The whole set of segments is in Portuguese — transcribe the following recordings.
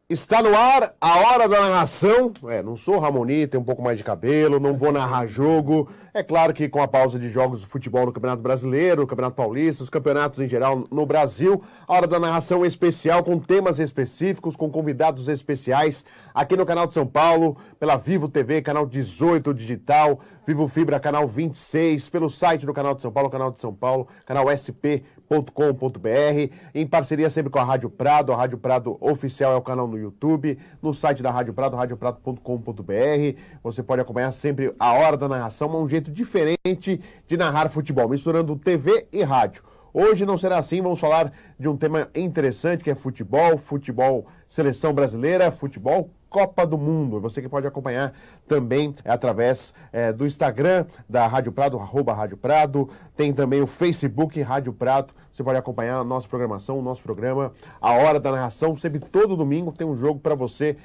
Está no ar a hora da narração. Não sou Ramoni, tenho um pouco mais de cabelo, não vou narrar jogo. É claro que com a pausa de jogos de futebol no Campeonato Brasileiro, no Campeonato Paulista, os campeonatos em geral no Brasil, a hora da narração é especial, com temas específicos, com convidados especiais, aqui no canal de São Paulo, pela Vivo TV, canal 18 digital, Vivo Fibra, canal 26, pelo site do canal de São Paulo, canal de São Paulo, canal sp.com.br, em parceria sempre com a Rádio Prado. A Rádio Prado Oficial é o canal no YouTube, no site da Rádio Prado, radioprado.com.br. Você pode acompanhar sempre a hora da narração, um jeito diferente de narrar futebol, misturando TV e rádio. Hoje não será assim, vamos falar de um tema interessante que é futebol seleção brasileira, futebol Copa do Mundo. Você que pode acompanhar também através do Instagram da Rádio Prado, @Rádio Prado. Tem também o Facebook Rádio Prado. Você pode acompanhar a nossa programação, o nosso programa, a hora da narração. Sempre todo domingo tem um jogo para você,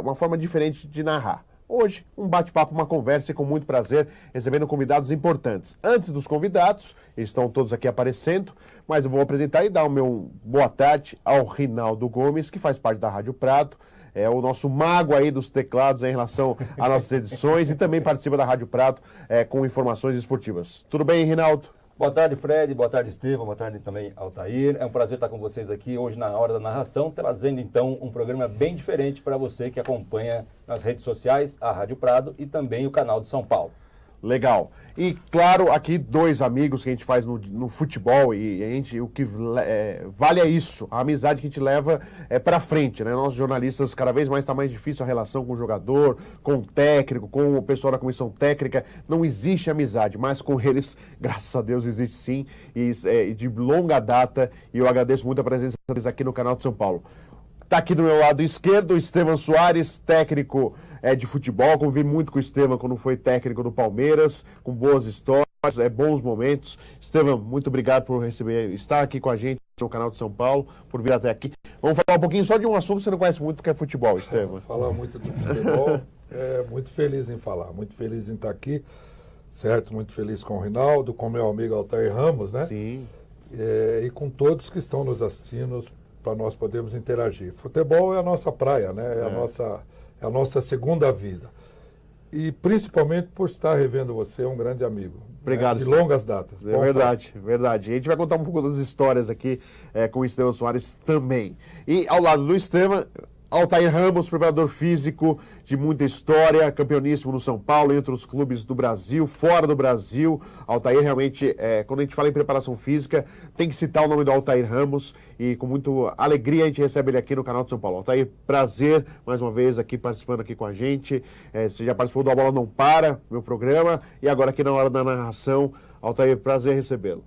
uma forma diferente de narrar. Hoje, um bate-papo, uma conversa e com muito prazer, recebendo convidados importantes. Antes dos convidados, eles estão todos aqui aparecendo, mas eu vou apresentar e dar o meu boa tarde ao Rinaldo Gomes, que faz parte da Rádio Prado, é o nosso mago aí dos teclados em relação às nossas edições e também participa da Rádio Prado com informações esportivas. Tudo bem, Rinaldo? Boa tarde, Fred. Boa tarde, Estevam. Boa tarde também, Altair. É um prazer estar com vocês aqui hoje na hora da narração, trazendo então um programa bem diferente para você que acompanha nas redes sociais a Rádio Prado e também o canal de São Paulo. Legal. E, claro, aqui dois amigos que a gente faz no futebol e a gente, o que vale é isso, a amizade que a gente leva pra frente, né? Nós jornalistas, cada vez mais está mais difícil a relação com o jogador, com o técnico, com o pessoal da comissão técnica. Não existe amizade, mas com eles, graças a Deus, existe sim, e de longa data, e eu agradeço muito a presença deles aqui no canal de São Paulo. Está aqui do meu lado esquerdo, o Estevam Soares, técnico de futebol. Convivi muito com o Estevam quando foi técnico do Palmeiras, com boas histórias, bons momentos. Estevam, muito obrigado por estar aqui com a gente no canal de São Paulo, por vir até aqui. Vamos falar um pouquinho só de um assunto que você não conhece muito, que é futebol, Estevam. Falar muito do futebol, muito feliz em falar, muito feliz em estar aqui, certo? Muito feliz com o Rinaldo, com meu amigo Altair Ramos, né? Sim. E com todos que estão nos assistindo, para nós podermos interagir. Futebol é a nossa praia, né? É a nossa segunda vida. E principalmente por estar revendo você, um grande amigo. Obrigado. Né? De longas datas. É verdade, verdade. A gente vai contar um pouco das histórias aqui com o Estevam Soares também. E ao lado do Estevam, Altair Ramos, preparador físico de muita história, campeoníssimo no São Paulo, entre os clubes do Brasil, fora do Brasil. Altair realmente, quando a gente fala em preparação física, tem que citar o nome do Altair Ramos e com muita alegria a gente recebe ele aqui no canal de São Paulo. Altair, prazer mais uma vez aqui participando aqui com a gente. Você já participou do A Bola Não Para, meu programa, e agora aqui na hora da narração. Altair, prazer recebê-lo.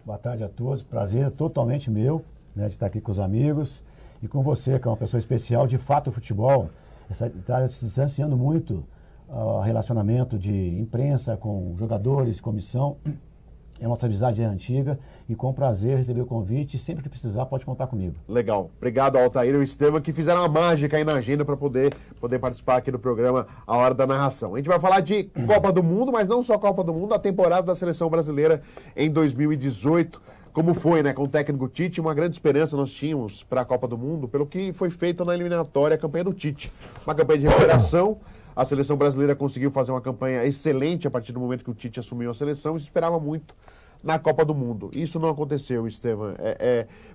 Boa tarde a todos, prazer totalmente meu, né, de estar aqui com os amigos. E com você, que é uma pessoa especial, de fato o futebol está se distanciando muito o relacionamento de imprensa com jogadores, comissão. A nossa amizade é antiga e com prazer receber o convite. Sempre que precisar, pode contar comigo. Legal. Obrigado ao Altair e ao Estevam que fizeram uma mágica aí na agenda para poder participar aqui do programa A Hora da Narração. A gente vai falar de Copa do Mundo, mas não só Copa do Mundo, a temporada da Seleção Brasileira em 2018. Como foi, né? Com o técnico Tite, uma grande esperança nós tínhamos para a Copa do Mundo, pelo que foi feito na eliminatória, a campanha do Tite. Uma campanha de recuperação. A seleção brasileira conseguiu fazer uma campanha excelente a partir do momento que o Tite assumiu a seleção e se esperava muito na Copa do Mundo. Isso não aconteceu, Estevam.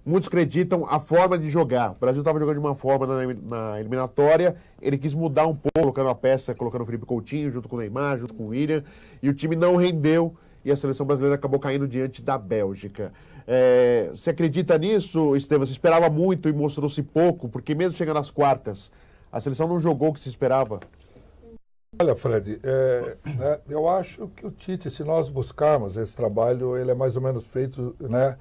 Muitos acreditam a forma de jogar. O Brasil estava jogando de uma forma na eliminatória, ele quis mudar um pouco, colocando a peça, colocando o Felipe Coutinho junto com o Neymar, junto com o William, e o time não rendeu. E a seleção brasileira acabou caindo diante da Bélgica. Você acredita nisso, Estevam? Você esperava muito e mostrou-se pouco, porque mesmo chegando às quartas, a seleção não jogou o que se esperava? Olha, Fred, eu acho que o Tite, se nós buscarmos esse trabalho, ele é mais ou menos feito, né,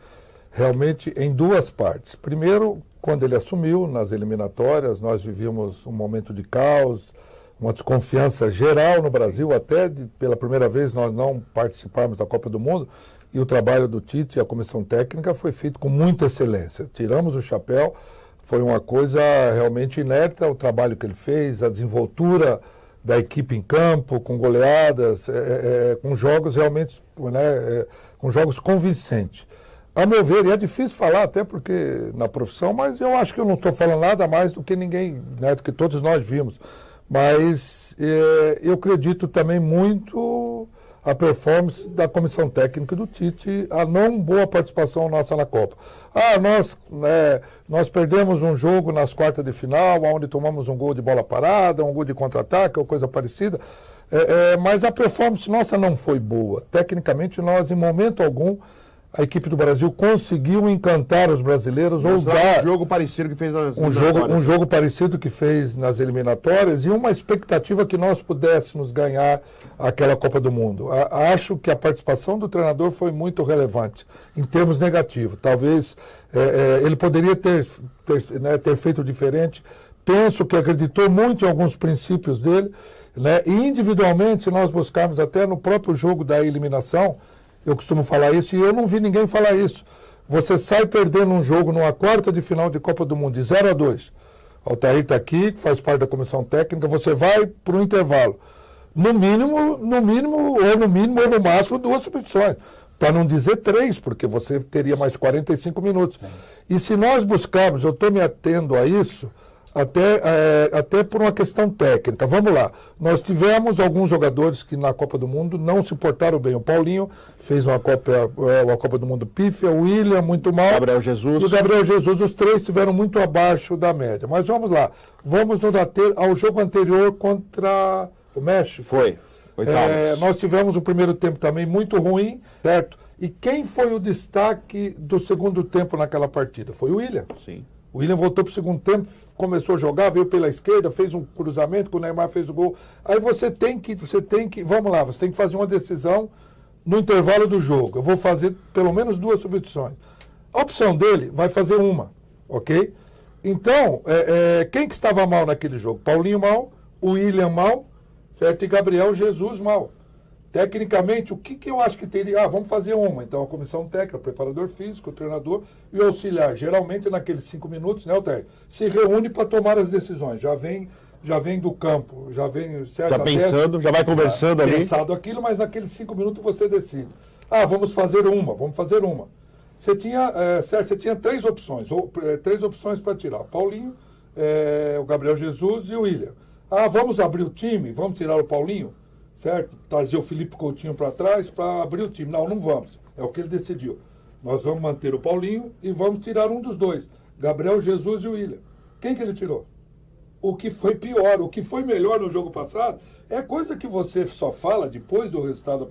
realmente em duas partes. Primeiro, quando ele assumiu nas eliminatórias, nós vivíamos um momento de caos, uma desconfiança geral no Brasil, até pela primeira vez nós não participarmos da Copa do Mundo, e o trabalho do Tite e a comissão técnica foi feito com muita excelência. Tiramos o chapéu, foi uma coisa realmente inédita, o trabalho que ele fez, a desenvoltura da equipe em campo, com goleadas, com jogos realmente, né, com jogos convincentes. a meu ver, e é difícil falar até porque na profissão, mas eu acho que eu não estou falando nada mais do que ninguém, né, do que todos nós vimos. Mas eu acredito também muito a performance da comissão técnica do Tite, a não boa participação nossa na Copa. Nós perdemos um jogo nas quartas de final, onde tomamos um gol de bola parada, um gol de contra-ataque ou coisa parecida, mas a performance nossa não foi boa. Tecnicamente, nós, em momento algum, a equipe do Brasil conseguiu encantar os brasileiros ou dar um jogo parecido que fez nas um jogo parecido que fez nas eliminatórias e uma expectativa que nós pudéssemos ganhar aquela Copa do Mundo. Acho que a participação do treinador foi muito relevante em termos negativos. Talvez ele poderia ter feito diferente. Penso que acreditou muito em alguns princípios dele, né? E individualmente, se nós buscarmos até no próprio jogo da eliminação, eu costumo falar isso e eu não vi ninguém falar isso. Você sai perdendo um jogo numa quarta de final de Copa do Mundo de 0-2. O Altair está aqui, que faz parte da comissão técnica, você vai para o intervalo. No mínimo, ou no máximo, 2 substituições. Para não dizer 3, porque você teria mais 45 minutos. E se nós buscarmos, eu estou me atendo a isso, até por uma questão técnica. Vamos lá. Nós tivemos alguns jogadores que na Copa do Mundo não se portaram bem. O Paulinho fez uma Copa do Mundo pífia, o William muito mal. Gabriel Jesus. E o Gabriel Jesus, os 3 estiveram muito abaixo da média. Mas vamos lá. Vamos nos ater ao jogo anterior contra o México. Foi. Nós tivemos o primeiro tempo também muito ruim, certo? E quem foi o destaque do segundo tempo naquela partida? Foi o William. Sim. O William voltou para o segundo tempo, começou a jogar, veio pela esquerda, fez um cruzamento, que o Neymar fez o gol. Aí você tem que, vamos lá, você tem que fazer uma decisão no intervalo do jogo. Eu vou fazer pelo menos 2 substituições. A opção dele vai fazer uma, ok? Então, quem que estava mal naquele jogo? Paulinho mal, o William mal, certo? E Gabriel Jesus mal. Tecnicamente, o que eu acho que teria? Vamos fazer uma. Então, a comissão técnica, o preparador físico, o treinador e o auxiliar. Geralmente, naqueles 5 minutos, né, Altair? Se reúne para tomar as decisões. Já vem do campo, já vem... Certo? Já pensando, já vai conversando ali. Pensado aquilo, mas naqueles 5 minutos você decide. Vamos fazer uma. Você tinha 3 opções, 3 opções para tirar. O Paulinho, o Gabriel Jesus e o William. Vamos abrir o time? Vamos tirar o Paulinho? Certo? Trazer o Felipe Coutinho para trás para abrir o time. Não vamos. É o que ele decidiu. Nós vamos manter o Paulinho e vamos tirar um dos 2. Gabriel Jesus e o William. Quem que ele tirou? O que foi pior, o que foi melhor no jogo passado, é coisa que você só fala depois do resultado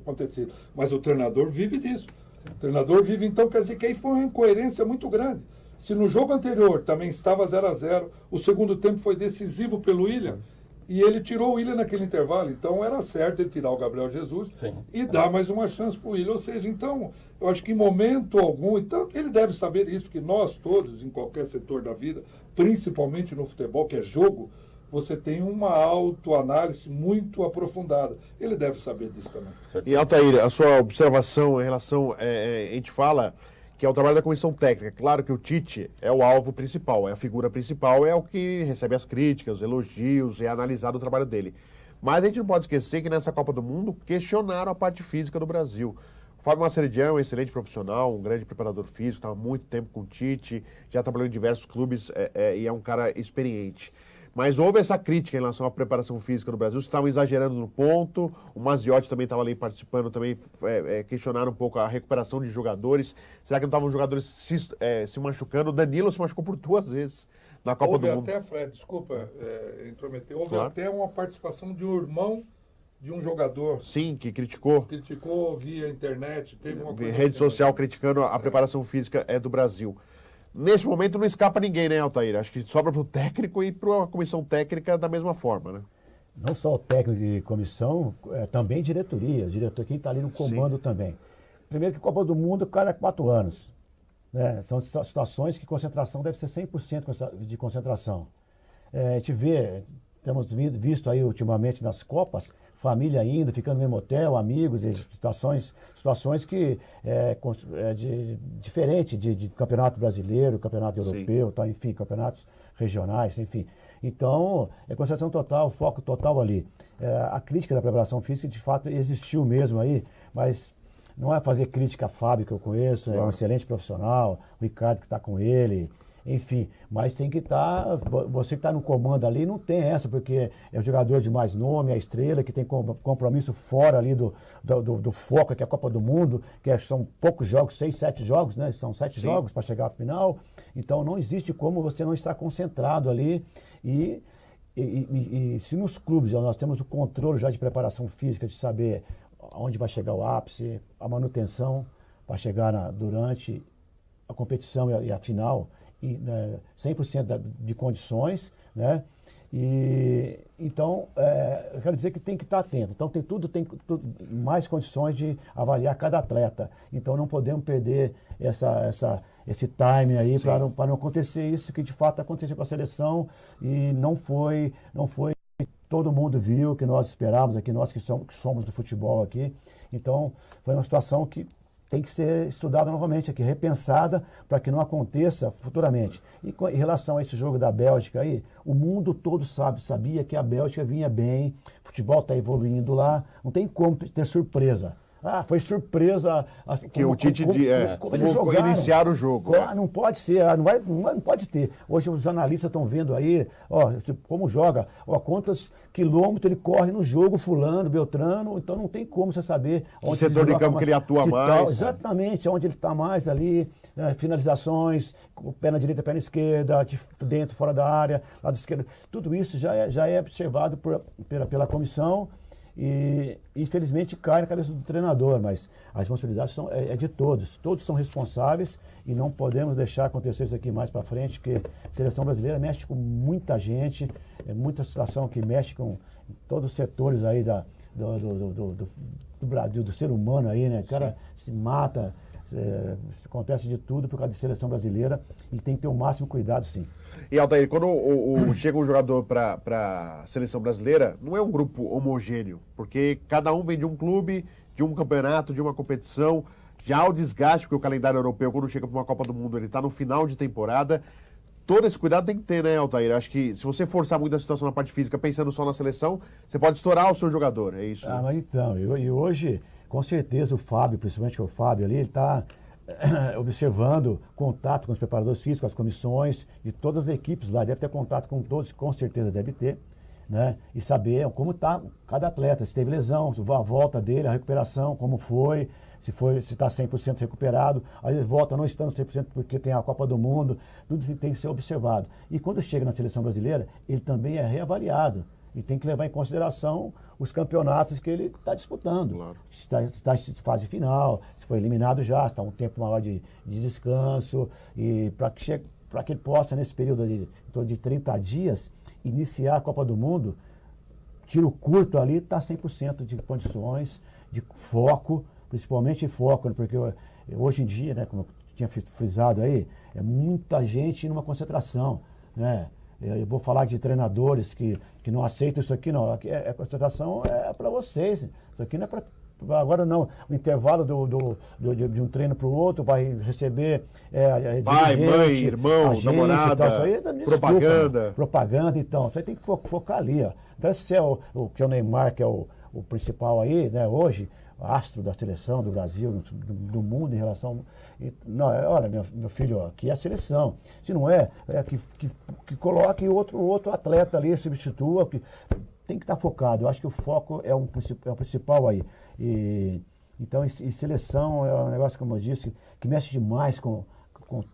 acontecido. Mas o treinador vive disso. O treinador vive, então, quer dizer que aí foi uma incoerência muito grande. Se no jogo anterior também estava 0-0, o segundo tempo foi decisivo pelo William, e ele tirou o William naquele intervalo, então era certo ele tirar o Gabriel Jesus e dar mais uma chance para o William. Ou seja, então, eu acho que em momento algum, então ele deve saber isso, porque nós todos, em qualquer setor da vida, principalmente no futebol, que é jogo, você tem uma autoanálise muito aprofundada. Ele deve saber disso também. E, Altair, a sua observação em relação, a gente fala que é o trabalho da comissão técnica. Claro que o Tite é o alvo principal, é a figura principal, é o que recebe as críticas, os elogios, é analisado o trabalho dele. Mas a gente não pode esquecer que nessa Copa do Mundo questionaram a parte física do Brasil. O Fábio Maceridian é um excelente profissional, um grande preparador físico, está há muito tempo com o Tite, já trabalhou em diversos clubes e é um cara experiente. Mas houve essa crítica em relação à preparação física do Brasil, estavam exagerando no ponto, o Maziotti também estava ali participando, também questionaram um pouco a recuperação de jogadores. Será que não estavam os jogadores se machucando? O Danilo se machucou por 2 vezes na Copa do Mundo. Houve até, Fred, desculpa intrometer, houve claro. Até uma participação de um irmão de um jogador. Sim, que criticou. Criticou via internet, teve uma coisa rede assim, social criticando a preparação física do Brasil. Neste momento não escapa ninguém, né, Altair? Acho que sobra para o técnico e para a comissão técnica da mesma forma, né? Não só o técnico de comissão, também diretoria. O diretor, quem está ali no comando também. Primeiro que Copa do Mundo, cada 4 anos. Né? São situações que concentração deve ser 100% de concentração. A gente vê, temos visto aí ultimamente nas Copas, família indo, ficando no mesmo hotel, amigos, situações que diferente de campeonato brasileiro, campeonato europeu, tá, enfim, campeonatos regionais, enfim. Então, é concentração total, foco total ali. A crítica da preparação física, de fato, existiu mesmo aí, mas não é fazer crítica a Fábio, que eu conheço, é um excelente profissional, o Ricardo que está com ele, enfim, mas tem que estar, você que está no comando ali, não tem essa, porque é o jogador de mais nome, a estrela, que tem compromisso fora ali do foco, que é a Copa do Mundo, são poucos jogos, 6, 7 jogos, né? São 7 jogos para chegar à final, então não existe como você não estar concentrado ali e se nos clubes nós temos o controle já de preparação física, de saber onde vai chegar o ápice, a manutenção para chegar durante a competição e a final, 100% de condições, né? E então, eu quero dizer que tem que estar atento. Então tem mais condições de avaliar cada atleta. Então não podemos perder esse time aí para não acontecer isso que de fato aconteceu com a seleção e não foi todo mundo viu, que nós esperávamos aqui, nós que somos do futebol aqui. Então foi uma situação que tem que ser estudada novamente aqui, repensada, para que não aconteça futuramente. E em relação a esse jogo da Bélgica aí, o mundo todo sabia que a Bélgica vinha bem, o futebol está evoluindo lá, não tem como ter surpresa. Foi surpresa. Que o Tite como eles jogaram. Iniciar o jogo. Não pode ser, não pode ter. Hoje os analistas estão vendo aí, como joga, quantos quilômetros ele corre no jogo, fulano, Beltrano, então não tem como você saber onde o setor de campo que ele atua mais. Exatamente, onde ele está mais ali, finalizações, perna direita, perna esquerda, dentro, fora da área, lado esquerdo. Tudo isso já é observado pela comissão. E infelizmente cai na cabeça do treinador, mas a responsabilidade é de todos. Todos são responsáveis e não podemos deixar acontecer isso aqui mais para frente, porque a seleção brasileira mexe com muita gente, é muita situação que mexe com todos os setores aí do Brasil, do ser humano aí, né? O cara se mata, acontece de tudo por causa de seleção brasileira e tem que ter o máximo cuidado, sim. E Altair, quando chega um jogador para a seleção brasileira, não é um grupo homogêneo, porque cada um vem de um clube, de um campeonato, de uma competição, já há o desgaste, porque o calendário europeu, quando chega para uma Copa do Mundo, ele está no final de temporada. Todo esse cuidado tem que ter, né, Altair? Acho que se você forçar muito a situação na parte física, pensando só na seleção, você pode estourar o seu jogador, é isso? Mas então, e hoje, com certeza, o Fábio, principalmente o Fábio ali, ele está observando contato com os preparadores físicos, com as comissões de todas as equipes lá, deve ter contato com todos, com certeza deve ter, né? E saber como está cada atleta, se teve lesão, a volta dele, a recuperação, como foi, se está 100% recuperado, aí ele volta não estando 100% porque tem a Copa do Mundo, tudo tem que ser observado. E quando chega na seleção brasileira, ele também é reavaliado. E tem que levar em consideração os campeonatos que ele está disputando. Claro. Está em fase final, se foi eliminado já, está um tempo maior de descanso. E para que ele possa, nesse período de 30 dias, iniciar a Copa do Mundo, tiro curto ali, está 100% de condições, de foco, principalmente foco, porque hoje em dia, né, como eu tinha frisado aí, é muita gente numa concentração, né? Eu vou falar de treinadores que não aceitam isso aqui, não. Aqui a concentração é para vocês. Isso aqui não é para. Agora não. O intervalo de um treino para o outro vai receber. Pai, mãe, irmão, namorada, tal, isso aí, propaganda. Propaganda, então. Isso aí tem que focar ali. Ó. Então, se é o Neymar, que é o principal aí, né, hoje, astro da seleção do Brasil, do mundo em relação... Não, olha, meu filho, aqui é a seleção. Se não que coloque outro atleta ali, substitua, tem que estar focado. Eu acho que o foco é o principal aí. Então, e seleção é um negócio, como eu disse, que mexe demais com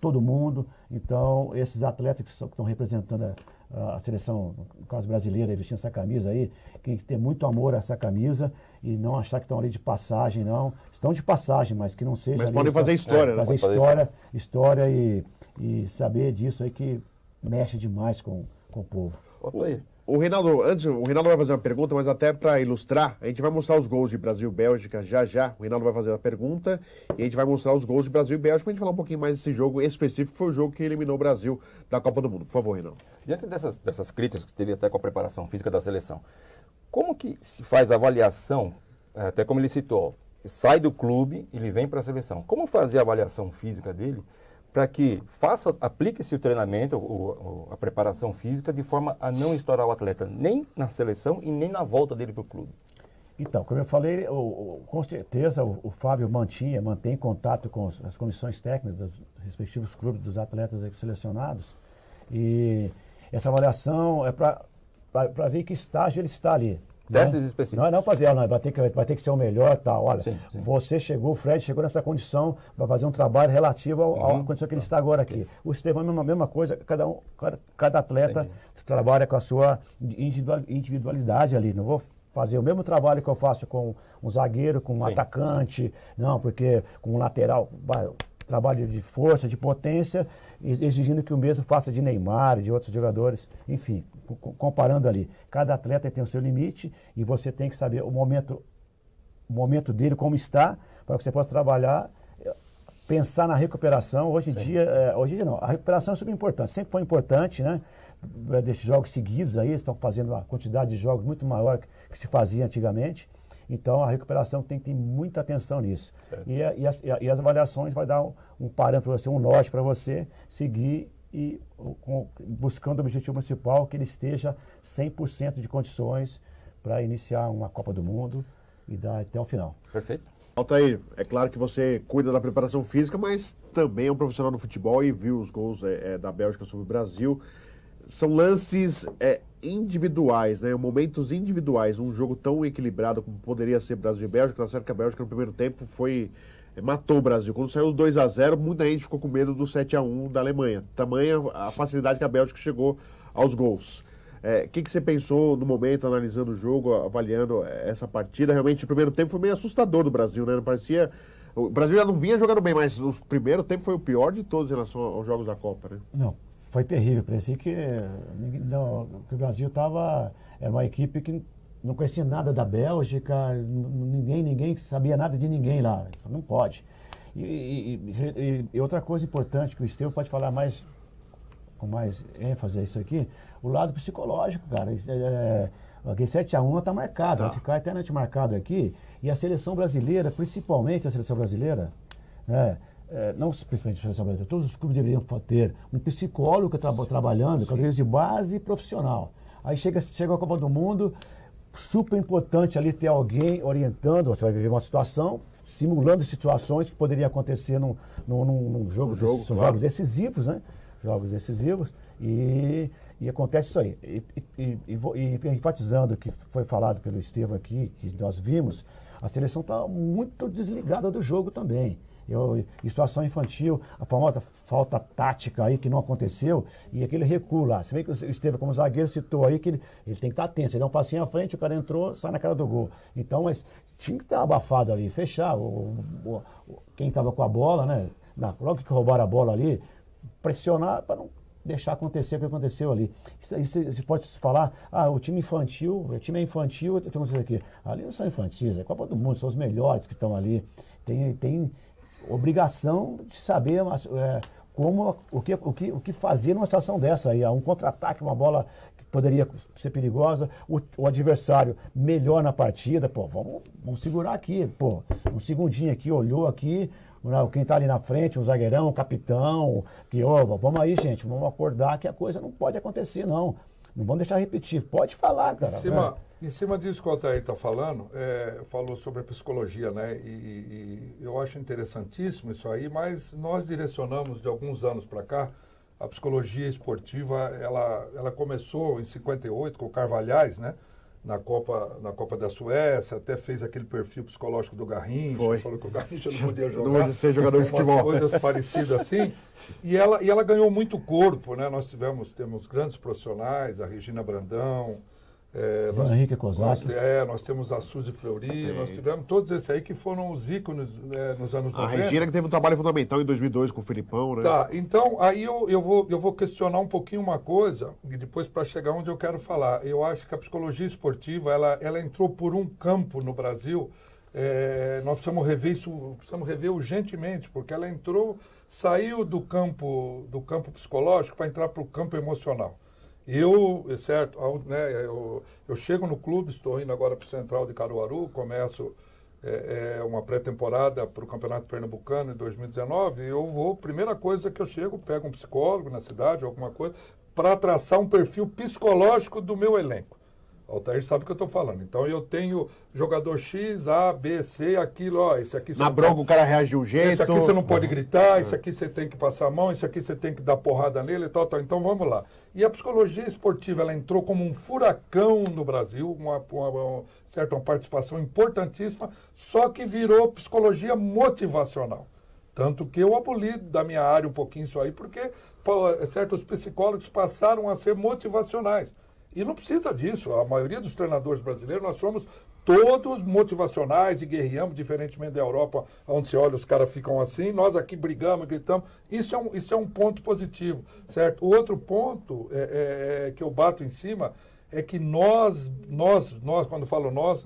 todo mundo. Então, esses atletas que estão representando a seleção, no caso brasileira, vestindo essa camisa aí, tem que ter muito amor a essa camisa e não achar que estão ali de passagem, não. Estão de passagem, mas que não seja... Mas podem fazer história, né? Fazer história e saber disso aí que mexe demais com o povo. O Reinaldo vai fazer uma pergunta, mas até para ilustrar, a gente vai mostrar os gols de Brasil e Bélgica já. O Reinaldo vai fazer a pergunta e a gente vai mostrar os gols de Brasil e Bélgica para a gente falar um pouquinho mais desse jogo específico, que foi o jogo que eliminou o Brasil da Copa do Mundo. Por favor, Reinaldo. Diante dessas críticas que teve até com a preparação física da seleção, como que se faz a avaliação, até como ele citou, sai do clube e ele vem para a seleção. Como fazer a avaliação física dele para que aplique-se o treinamento, a preparação física, de forma a não estourar o atleta nem na seleção e nem na volta dele para o clube? Então, como eu falei, com certeza o Fábio mantém contato com as comissões técnicas dos respectivos clubes dos atletas aqui selecionados. E essa avaliação é para ver que estágio ele está ali. Testes específicos. Não fazer, não, vai ter que ser o melhor, tal. Olha, sim. você chegou, o Fred chegou nessa condição, vai fazer um trabalho relativo à condição que ele está agora aqui. O Estevão é a mesma coisa, cada atleta trabalha com a sua individualidade ali. Não vou fazer o mesmo trabalho que eu faço com um zagueiro, com um atacante, não, porque com um lateral, trabalho de força, de potência, exigindo que o mesmo faça de Neymar, de outros jogadores, enfim, comparando ali. Cada atleta tem o seu limite e você tem que saber o momento dele, como está, para que você possa trabalhar, pensar na recuperação. Hoje em dia não, a recuperação é super importante, sempre foi importante, né? Desses jogos seguidos aí, estão fazendo uma quantidade de jogos muito maior que se fazia antigamente. Então, a recuperação tem que ter muita atenção nisso. E as avaliações vai dar um parâmetro para você, um norte para você seguir e buscando o objetivo principal, que ele esteja 100% de condições para iniciar uma Copa do Mundo e dar até o final. Perfeito. Altair, é claro que você cuida da preparação física, mas também é um profissional do futebol e viu os gols da Bélgica sobre o Brasil. São lances individuais, né? Momentos individuais. Um jogo tão equilibrado como poderia ser Brasil e Bélgica. Tá certo que a Bélgica no primeiro tempo matou o Brasil. Quando saiu os 2-0, muita gente ficou com medo do 7-1 da Alemanha. Tamanha a facilidade que a Bélgica chegou aos gols. O que você pensou no momento, analisando o jogo, avaliando essa partida? Realmente, o primeiro tempo foi meio assustador do Brasil, né? Não parecia... O Brasil já não vinha jogando bem, mas o primeiro tempo foi o pior de todos em relação aos jogos da Copa, né? Não. Foi terrível, parecia que o Brasil era uma equipe que não conhecia nada da Bélgica, ninguém sabia nada de ninguém lá. Não pode. E outra coisa importante que o Estevão pode falar com mais ênfase isso aqui, o lado psicológico, cara. Aquele 7-1 está marcado, vai ficar eternamente marcado aqui. E a seleção brasileira, principalmente a seleção brasileira, né? Não principalmente a seleção brasileira, todos os clubes deveriam ter um psicólogo trabalhando, categorias de base e profissional. Aí chega a Copa do Mundo, super importante ali ter alguém orientando, você vai viver uma situação, simulando situações que poderiam acontecer num jogo, são jogos decisivos, né? Jogos decisivos, e acontece isso aí. E enfatizando o que foi falado pelo Estevão aqui, que nós vimos, a seleção está muito desligada do jogo também. Situação infantil, a famosa falta tática aí que não aconteceu, e aquele recuo lá. Se bem que o Estevão, como zagueiro, citou aí que ele tem que estar atento. Se ele dá um passinho à frente, o cara entrou, sai na cara do gol. Então, mas tinha que estar abafado ali, fechar. Quem estava com a bola, né? Logo que roubaram a bola ali, pressionar para não deixar acontecer o que aconteceu ali. Isso pode se falar, o time é infantil, aqui. Ali não são infantis, é Copa do Mundo, são os melhores que estão ali. Tem obrigação de saber o que fazer numa situação dessa aí. Um contra-ataque, uma bola que poderia ser perigosa, o adversário melhor na partida, vamos segurar aqui, um segundinho aqui, olhou aqui, quem está ali na frente, um zagueirão, um capitão, vamos aí, gente, vamos acordar que a coisa não pode acontecer, não. Não vamos deixar repetir. Pode falar, cara. Em cima disso que o Altair está falando, falou sobre a psicologia, né? E eu acho interessantíssimo isso aí, mas nós direcionamos de alguns anos para cá, a psicologia esportiva, ela começou em 58 com o Carvalhais, né? Na Copa da Suécia, até fez aquele perfil psicológico do Garrincha, falou que o Garrincha não podia jogar. Não podia ser jogador de futebol. Coisas parecidas assim. E ela ganhou muito corpo, né? Nós temos grandes profissionais, a Regina Brandão, Henrique Kozak. Nós temos a Suzy Fleury, nós tivemos todos esses aí que foram os ícones nos anos 90. A Regina que teve um trabalho fundamental em 2002 com o Filipão, né? Tá, então aí eu vou questionar um pouquinho uma coisa, e depois para chegar onde eu quero falar. Eu acho que a psicologia esportiva, ela entrou por um campo no Brasil, nós precisamos rever isso, precisamos rever urgentemente, porque ela saiu do campo psicológico para entrar para o campo emocional. Eu chego no clube, estou indo agora para o Central de Caruaru, começo uma pré-temporada para o Campeonato Pernambucano em 2019, primeira coisa que eu chego, pego um psicólogo na cidade, alguma coisa, para traçar um perfil psicológico do meu elenco. Altair sabe o que eu estou falando. Então eu tenho jogador X, A, B, C, aquilo, ó, esse aqui... Na bronca o cara reage de um jeito. Esse aqui você não pode gritar, esse aqui você tem que passar a mão, esse aqui você tem que dar porrada nele e tal, tal. Então vamos lá. E a psicologia esportiva, ela entrou como um furacão no Brasil, uma participação importantíssima, só que virou psicologia motivacional. Tanto que eu aboli da minha área um pouquinho isso aí, porque certos psicólogos passaram a ser motivacionais. E não precisa disso. A maioria dos treinadores brasileiros, nós somos todos motivacionais e guerreamos, diferentemente da Europa, onde se olha, os caras ficam assim, nós aqui brigamos, gritamos. Isso é um ponto positivo, certo? O outro ponto que eu bato em cima é que nós, quando falo nós,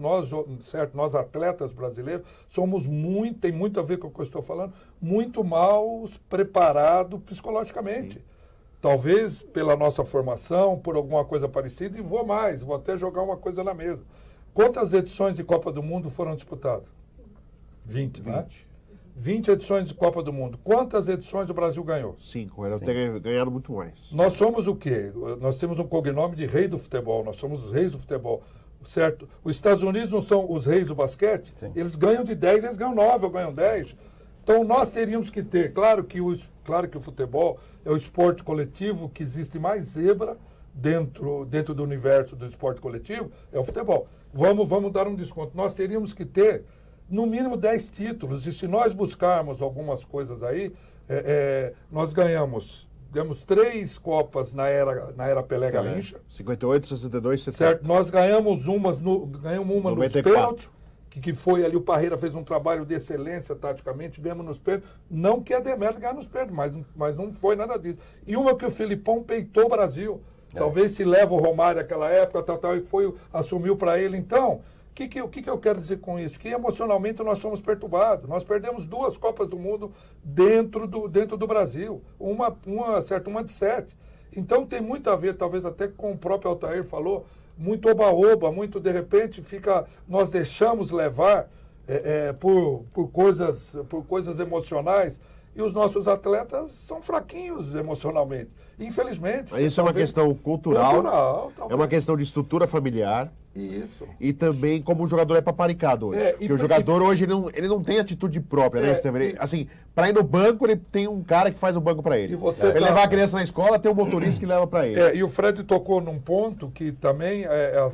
certo, nós atletas brasileiros, somos muito, tem muito a ver com o que eu estou falando, muito mal preparados psicologicamente. Sim. Talvez pela nossa formação, por alguma coisa parecida, e vou até jogar uma coisa na mesa. Quantas edições de Copa do Mundo foram disputadas? 20, né? 20 edições de Copa do Mundo. Quantas edições o Brasil ganhou? 5, era ter ganhado muito mais. Nós somos o quê? Nós temos um cognome de rei do futebol, nós somos os reis do futebol, certo? Os Estados Unidos não são os reis do basquete? Sim. Eles ganham de 10, eles ganham 9, ou ganham 10. Então nós teríamos que ter, claro que o futebol é o esporte coletivo que existe mais zebra dentro do universo do esporte coletivo, é o futebol. Vamos dar um desconto. Nós teríamos que ter, no mínimo, 10 títulos. E se nós buscarmos algumas coisas aí, nós ganhamos 3 Copas na era Pelé Garrincha. 58, 62, 70. Certo? Nós ganhamos uma nos pênaltis. Que foi ali, o Parreira fez um trabalho de excelência taticamente, ganhamos nos pênaltis. Não que é demérito ganhar nos pênaltis, mas não foi nada disso. E uma que o Filipão peitou o Brasil. Talvez se leva o Romário naquela época, e assumiu para ele. Então, o que eu quero dizer com isso? Que emocionalmente nós somos perturbados. Nós perdemos 2 Copas do Mundo dentro do Brasil. Uma de 7. Então tem muito a ver, talvez até com o próprio Altair falou, muito oba-oba, muito de repente nós deixamos levar por coisas emocionais, e os nossos atletas são fraquinhos emocionalmente. Infelizmente. Isso é uma questão cultural, é uma questão de estrutura familiar. Isso. E também como o jogador é paparicado hoje. Porque o jogador hoje ele não tem atitude própria, né, Estevam? Assim, para ir no banco, ele tem um cara que faz o banco para ele. Ele levar a criança na escola, tem um motorista que leva para ele. E o Fred tocou num ponto que também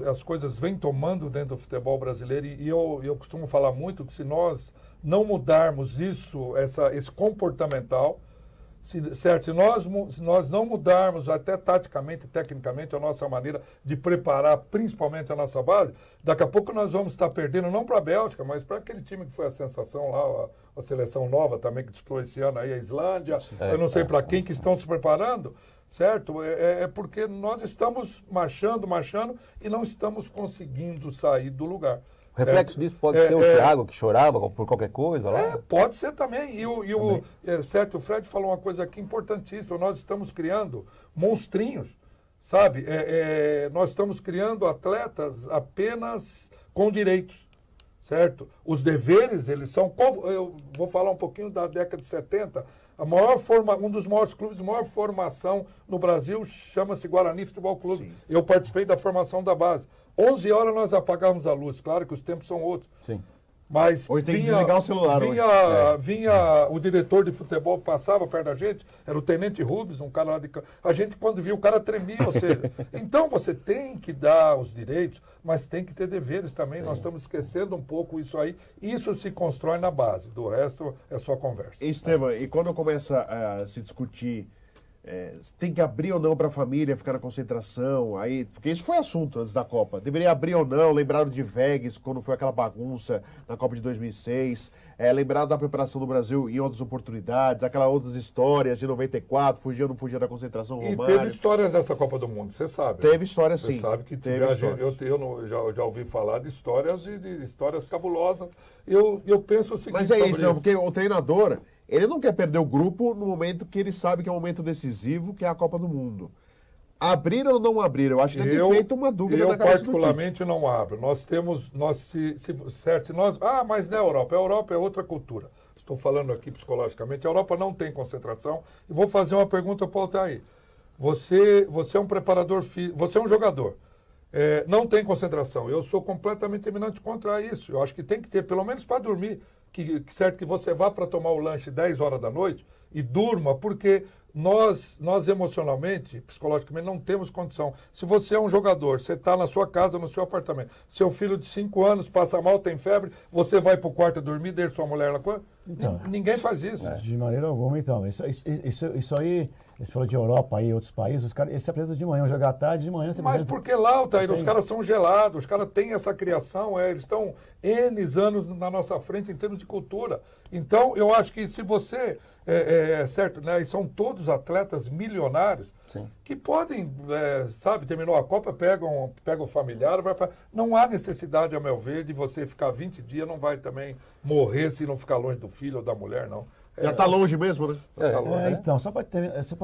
as coisas vêm tomando dentro do futebol brasileiro, e eu costumo falar muito que se nós não mudarmos esse comportamental, certo? Se nós não mudarmos até taticamente, tecnicamente, a nossa maneira de preparar, principalmente a nossa base, daqui a pouco nós vamos estar perdendo, não para a Bélgica, mas para aquele time que foi a sensação lá, a seleção nova também que disputou esse ano aí, a Islândia, eu não sei para quem que estão se preparando, certo? Porque nós estamos marchando e não estamos conseguindo sair do lugar. O reflexo disso pode ser o Thiago, que chorava por qualquer coisa lá? Pode ser também. Certo, o Fred falou uma coisa aqui importantíssima. Nós estamos criando monstrinhos, sabe? Nós estamos criando atletas apenas com direitos, certo? Os deveres, eles são... Eu vou falar um pouquinho da década de 70. Um dos maiores clubes de maior formação no Brasil chama-se Guarani Futebol Clube. Sim. Eu participei da formação da base. 11 horas nós apagávamos a luz. Claro que os tempos são outros. Sim. Mas hoje tem que desligar o celular. Vinha o diretor de futebol, passava perto da gente, era o Tenente Rubens, um cara lá de... A gente, quando viu, o cara tremia, ou seja... Então, você tem que dar os direitos, mas tem que ter deveres também. Sim. Nós estamos esquecendo um pouco isso aí. Isso se constrói na base. Do resto, é só conversa. Estevam, e quando começa a se discutir... tem que abrir ou não para a família ficar na concentração, aí, porque isso foi assunto antes da Copa. Deveria abrir ou não, lembraram de Vegas, quando foi aquela bagunça na Copa de 2006, lembraram da preparação do Brasil em outras oportunidades, aquelas outras histórias de 94, fugia ou não fugia da concentração Romário. E teve histórias nessa Copa do Mundo, você sabe. Teve histórias, sim. Você sabe que teve eu já ouvi falar de histórias histórias cabulosas. Eu penso o seguinte... Mas isso, não, porque o treinador... Ele não quer perder o grupo no momento que ele sabe que é um momento decisivo, que é a Copa do Mundo. Abrir ou não abrir? Eu acho que tem feito uma dúvida na cabeça do Tite. Eu particularmente não abro. Nós temos... mas na Europa? A Europa é outra cultura. Estou falando aqui psicologicamente. A Europa não tem concentração. E vou fazer uma pergunta para o Altair. Você é um preparador físico... Você é um jogador. não tem concentração. Eu sou completamente terminante contra isso. Eu acho que tem que ter, pelo menos para dormir, certo que você vá para tomar o lanche 10 horas da noite e durma, porque nós emocionalmente, psicologicamente, não temos condição. Se você é um jogador, você está na sua casa, no seu apartamento, seu filho de 5 anos passa mal, tem febre, você vai para o quarto dormir, deixa sua mulher lá com... Então, ninguém faz isso. De maneira alguma, então. Isso aí, você falou de Europa e outros países, os caras, eles se apresentam de manhã, jogar à tarde, de manhã... Mas porque lá, Altair, os caras são gelados, os caras têm essa criação, eles estão N anos na nossa frente em termos de cultura. Então, eu acho que se você... certo, né? E são todos atletas milionários. Sim. Que podem, sabe, terminou a Copa, pega o familiar, vai pra... Não há necessidade, a meu ver, de você ficar 20 dias, não vai também morrer se não ficar longe do filho ou da mulher, não. Já está longe mesmo, né? Tá longe, então, só para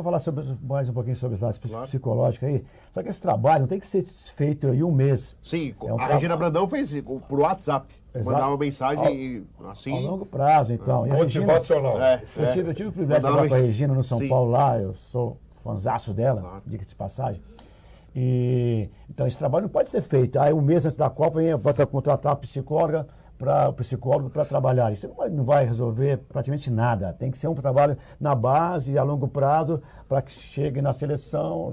falar mais um pouquinho sobre os lados psicológicos aí, só que esse trabalho não tem que ser feito em um mês. Sim, a Regina Brandão fez por WhatsApp. Exato. Mandava mensagem assim. A longo prazo, então. E motivacional. Eu tive o privilégio de falar com a Regina no São Paulo lá, eu sou fanzaço dela, diga-se de passagem. Então, esse trabalho não pode ser feito. Aí, um mês antes da Copa, vai contratar a psicóloga para trabalhar. Isso não vai resolver praticamente nada. Tem que ser um trabalho na base, a longo prazo, para que chegue na seleção,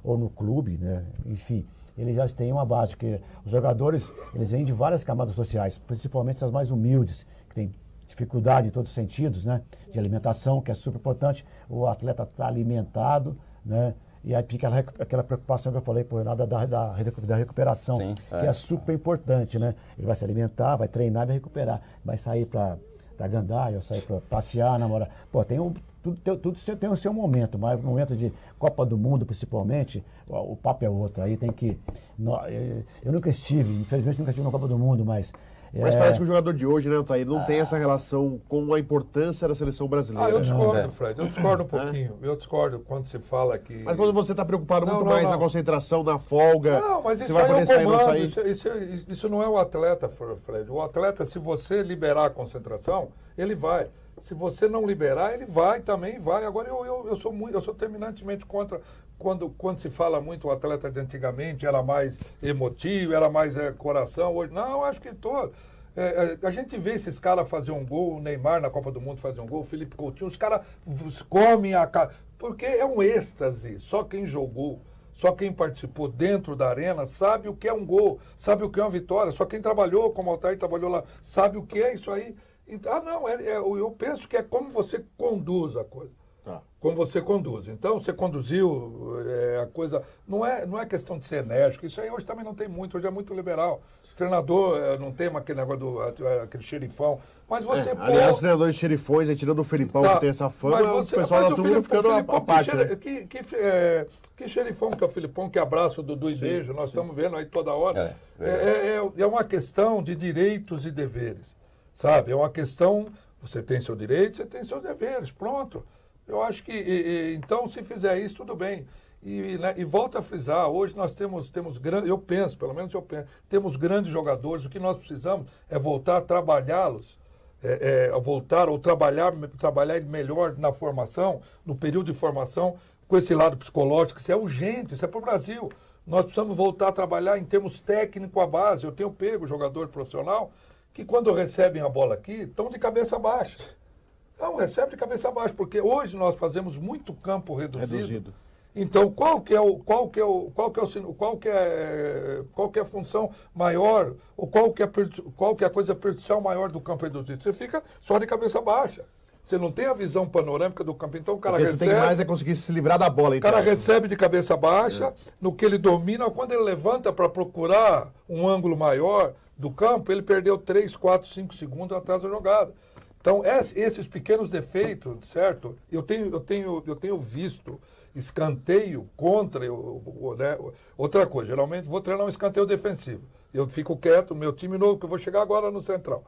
ou no clube, né? Enfim, eles já têm uma base, porque os jogadores, eles vêm de várias camadas sociais, principalmente as mais humildes, que têm dificuldade em todos os sentidos, né? De alimentação, que é super importante. O atleta está alimentado, né? E aí fica aquela preocupação que eu falei, da recuperação, sim, que é super importante, né? Ele vai se alimentar, vai treinar, vai recuperar. Vai sair para gandaia, sair para passear, namorar. Pô, tudo tem o seu momento, mas no momento de Copa do Mundo, principalmente, o papo é outro. Aí tem que... Eu nunca estive, infelizmente nunca estive na Copa do Mundo, mas parece que o jogador de hoje, né, Altair, não tem essa relação com a importância da seleção brasileira. Eu discordo, Fred. Eu discordo um pouquinho. Eu discordo quando se fala que... Mas quando você está preocupado muito mais na concentração, na folga... Não, mas isso vai aí poder é um comando. Isso não é o atleta, Fred. O atleta, se você liberar a concentração, ele vai. Se você não liberar, ele também vai. Agora, eu sou terminantemente contra... Quando se fala muito o atleta de antigamente era mais emotivo, era mais coração, hoje não, eu acho que a gente vê esses caras fazer um gol, o Neymar na Copa do Mundo fazer um gol, o Felipe Coutinho, os caras comem a cara, porque é um êxtase, só quem jogou, só quem participou dentro da arena sabe o que é um gol, sabe o que é uma vitória, só quem trabalhou, como o Altair trabalhou lá, sabe o que é isso aí. Eu penso que é como você conduz a coisa. Como você conduz. Então, você conduziu a coisa... Não é questão de ser enérgico. Isso aí hoje também não tem muito. Hoje é muito liberal. O treinador não tem aquele negócio aquele xerifão. Mas você pode... Aliás, os treinadores xerifões, tirando o Felipão, que tem essa fama, o pessoal da turma ficando à parte, né? Que xerifão que é o Felipão, que abraça o Dudu e beija. Nós estamos vendo aí toda hora. É uma questão de direitos e deveres. Sabe? É uma questão... Você tem seu direito, você tem seus deveres. Pronto. Eu acho que, então, se fizer isso, tudo bem. E volto a frisar, hoje nós temos grandes, eu penso, temos grandes jogadores, o que nós precisamos é voltar a trabalhá-los, voltar ou trabalhar melhor na formação, no período de formação, com esse lado psicológico, isso é urgente, isso é para o Brasil. Nós precisamos voltar a trabalhar em termos técnicos à base. Eu tenho pego jogador profissional que quando recebem a bola aqui, estão de cabeça baixa. Não, recebe de cabeça baixa, porque hoje nós fazemos muito campo reduzido. Então, qual que é a função maior, ou qual que é a coisa prejudicial maior do campo reduzido? Você fica só de cabeça baixa. Você não tem a visão panorâmica do campo. Então, o cara recebe... Você tem mais conseguir se livrar da bola. Então. O cara recebe de cabeça baixa, no que ele domina, quando ele levanta para procurar um ângulo maior do campo, ele perdeu 3, 4, 5 segundos atrás da jogada. Então, esses pequenos defeitos, certo? Eu tenho visto escanteio contra... Outra coisa, geralmente vou treinar um escanteio defensivo. Eu fico quieto, meu time novo, que eu vou chegar agora no Central.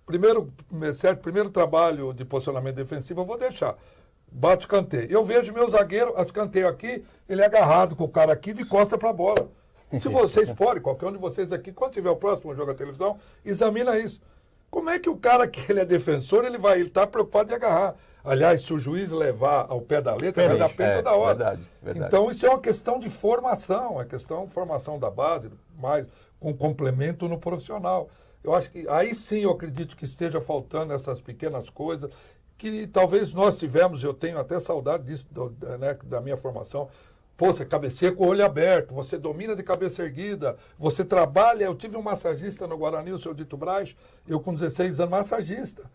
Primeiro trabalho de posicionamento defensivo eu vou deixar. Bate escanteio. Eu vejo meu zagueiro, escanteio aqui, ele é agarrado com o cara aqui de costa para a bola. Se vocês podem, qualquer um de vocês aqui, quando tiver o próximo jogo da televisão, examina isso. Como é que o cara que ele é defensor, ele está preocupado em agarrar? Aliás, se o juiz levar ao pé da letra, vai dar pena toda hora. Verdade. Então, isso é uma questão de formação, é questão de formação da base, mas com complemento no profissional. Eu acho que aí sim eu acredito que esteja faltando essas pequenas coisas que talvez nós tivemos, eu tenho até saudade disso, né, da minha formação. Pô, você cabeceia com o olho aberto, você domina de cabeça erguida, você trabalha. Eu tive um massagista no Guarani, o seu Dito Braz, eu com 16 anos, massagista.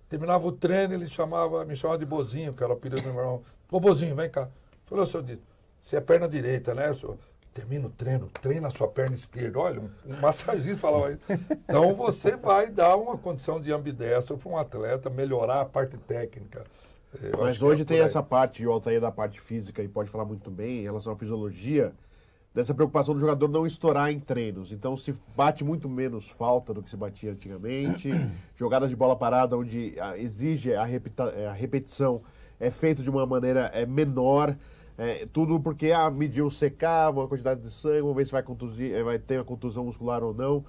Terminava o treino, ele me chamava de Bozinho, que era o apelido do meu irmão. Ô, Bozinho, vem cá. Falei, ô, seu Dito, você é perna direita, né, senhor? Termina o treino, treina a sua perna esquerda. Olha, um massagista falava isso. Então, você vai dar uma condição de ambidestro para um atleta, melhorar a parte técnica. Mas hoje tem essa parte, e o Altair da parte física, e pode falar muito bem, em relação à fisiologia, dessa preocupação do jogador não estourar em treinos. Então se bate muito menos falta do que se batia antigamente, jogadas de bola parada onde exige a repetição é feito de uma maneira menor, tudo porque mediu o CK, uma quantidade de sangue, vamos ver se vai ter uma contusão muscular ou não.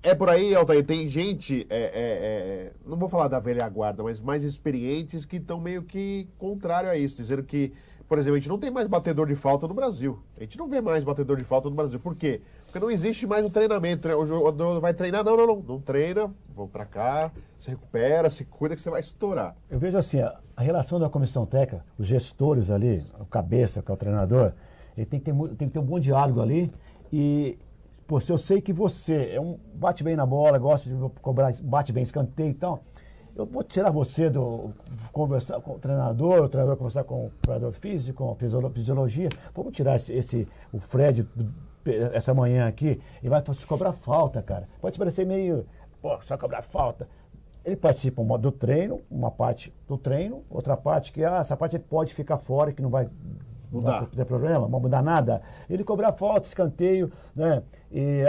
É por aí, Altair, tem gente, não vou falar da velha guarda, mas mais experientes que estão meio que contrário a isso, dizendo que, por exemplo, a gente não tem mais batedor de falta no Brasil. A gente não vê mais batedor de falta no Brasil. Por quê? Porque não existe mais um treinamento. O jogador vai treinar, não treina, vamos pra cá, se recupera, se cuida que você vai estourar. Eu vejo assim, a relação da comissão técnica, os gestores ali, o cabeça, que é o treinador, ele tem que ter um bom diálogo ali e... Pô, se eu sei que você bate bem na bola, gosta de cobrar, bate bem escanteio e tal, eu vou tirar você conversar com o treinador conversar com o preparador físico, com a fisiologia, vamos tirar o Fred essa manhã aqui e vai cobrar falta, cara. Pode parecer meio, só cobrar falta. Ele participa do treino, uma parte do treino, outra parte que, essa parte ele pode ficar fora, que não vai... Não vai ter problema, não vai mudar nada. Ele cobrar falta, escanteio, né? E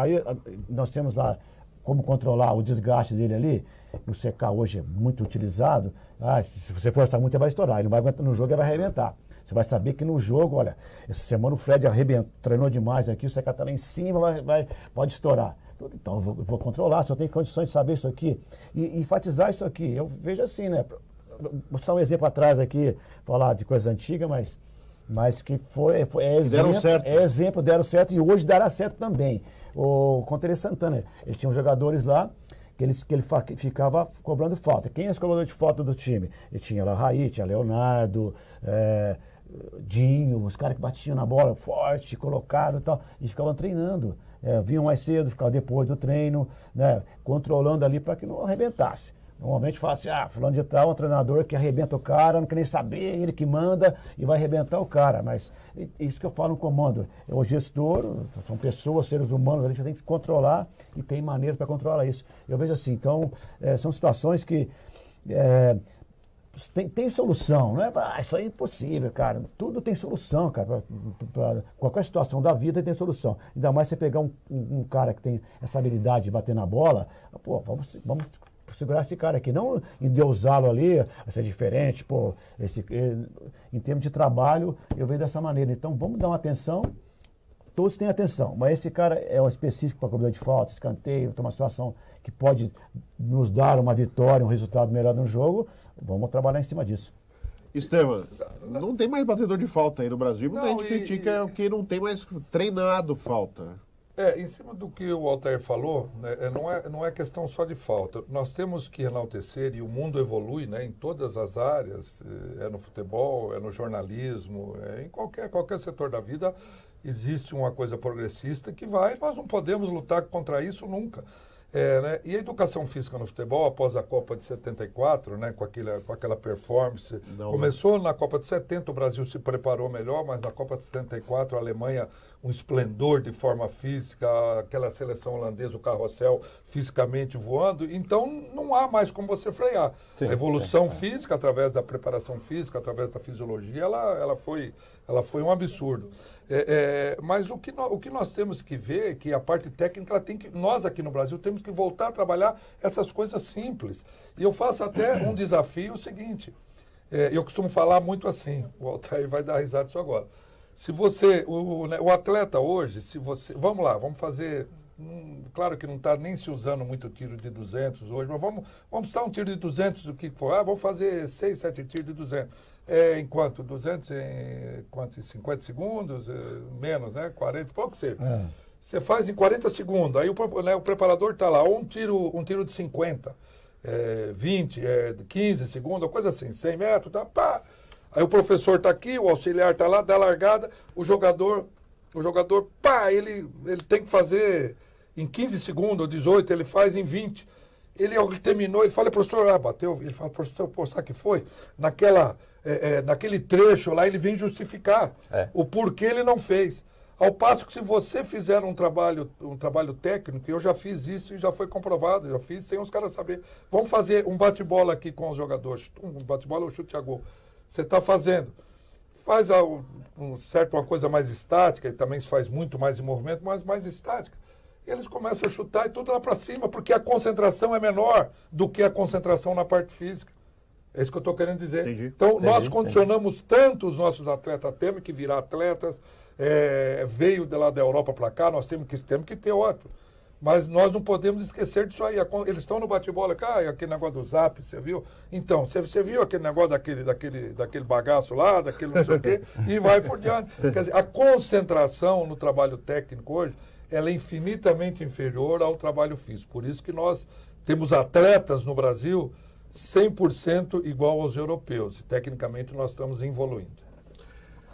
aí nós temos lá como controlar o desgaste dele ali. O CK hoje é muito utilizado. Se você forçar muito, ele vai estourar. Ele não vai aguentar no jogo, ele vai arrebentar. Você vai saber que no jogo, olha, essa semana o Fred treinou demais aqui, o CK está lá em cima, pode estourar. Então eu vou controlar, se eu tenho condições de saber isso aqui e enfatizar isso aqui. Eu vejo assim, né? Vou mostrar um exemplo atrás aqui, falar de coisas antigas, mas que deram certo e hoje dará certo também. O Conterê Santana, ele tinha uns jogadores lá que ele ficava cobrando falta. Quem é os cobradores de falta do time? Ele tinha lá Raí, tinha Leonardo, Dinho, os caras que batiam na bola forte, colocado e tal, e ficavam treinando. Vinham mais cedo, ficavam depois do treino, né, controlando ali para que não arrebentasse. Normalmente fala assim, fulano de tal, um treinador que arrebenta o cara, não quer nem saber, ele que manda e vai arrebentar o cara. Mas isso que eu falo no comando, é o gestor, são pessoas, seres humanos, ali você tem que controlar e tem maneiras para controlar isso. Eu vejo assim, então, são situações que tem solução, não é? Isso aí é impossível, cara. Tudo tem solução, cara. Pra qualquer situação da vida tem solução. Ainda mais você pegar um cara que tem essa habilidade de bater na bola, vamos segurar esse cara aqui, não endeusá-lo ali, vai ser diferente, em termos de trabalho, eu vejo dessa maneira. Então, vamos dar uma atenção, todos têm atenção, mas esse cara é um específico para cobrador de falta, escanteio, uma situação que pode nos dar uma vitória, um resultado melhor no jogo, vamos trabalhar em cima disso. Estevam, não tem mais batedor de falta aí no Brasil, muita gente critica que não tem mais treinado falta. Em cima do que o Altair falou, né, não é questão só de falta. Nós temos que enaltecer, e o mundo evolui, né, em todas as áreas, no futebol, no jornalismo, em qualquer setor da vida, existe uma coisa progressista que nós não podemos lutar contra isso nunca. Né? E a educação física no futebol, após a Copa de 74, né, com aquela performance, começou na Copa de 70, o Brasil se preparou melhor, mas na Copa de 74 a Alemanha, um esplendor de forma física, aquela seleção holandesa, o carrossel fisicamente voando, então não há mais como você frear. Sim, a evolução física, através da preparação física, através da fisiologia, ela foi um absurdo. Mas o que nós temos que ver é que a parte técnica, nós aqui no Brasil temos que voltar a trabalhar essas coisas simples. E eu faço até um desafio seguinte, eu costumo falar muito assim, o Altair vai dar risada disso agora. Se você, o atleta hoje, vamos lá, vamos fazer claro que não está nem se usando muito tiro de 200 hoje, mas vamos estar um tiro de 200, o que for. Vamos fazer 6, 7 tiros de 200. Em quanto? 200 em quanto? Em 50 segundos? Menos, né? 40, pouco seja. Você faz em 40 segundos, aí o preparador está lá, ou um tiro de 50, 20, 15 segundos, coisa assim, 100 metros, tá, pá. Aí o professor está aqui, o auxiliar está lá, dá a largada, o jogador, pá, ele tem que fazer em 15 segundos ou 18, ele faz em 20. Ele terminou, ele fala, professor, bateu. Ele fala, professor, pô, sabe o que foi? Naquele trecho lá, ele vem justificar o porquê ele não fez. Ao passo que se você fizer um trabalho técnico, eu já fiz isso e já foi comprovado, já fiz sem os caras saberem. Vamos fazer um bate-bola aqui com os jogadores, um bate-bola ou chute a gol. Você está fazendo. Faz uma coisa mais estática, e também se faz muito mais em movimento, mas mais estática. E eles começam a chutar e tudo lá para cima, porque a concentração é menor do que a concentração na parte física. É isso que eu estou querendo dizer. Entendi. Então, nós condicionamos tanto os nossos atletas, temos que virar atletas, veio de lá da Europa para cá, nós temos que ter ótimo. Mas nós não podemos esquecer disso aí. Eles estão no bate-bola, aquele negócio do Zap, você viu? Então, você viu aquele negócio daquele bagaço lá, daquele não sei o quê, e vai por diante. Quer dizer, a concentração no trabalho técnico hoje, ela é infinitamente inferior ao trabalho físico. Por isso que nós temos atletas no Brasil 100% igual aos europeus. E, tecnicamente, nós estamos evoluindo.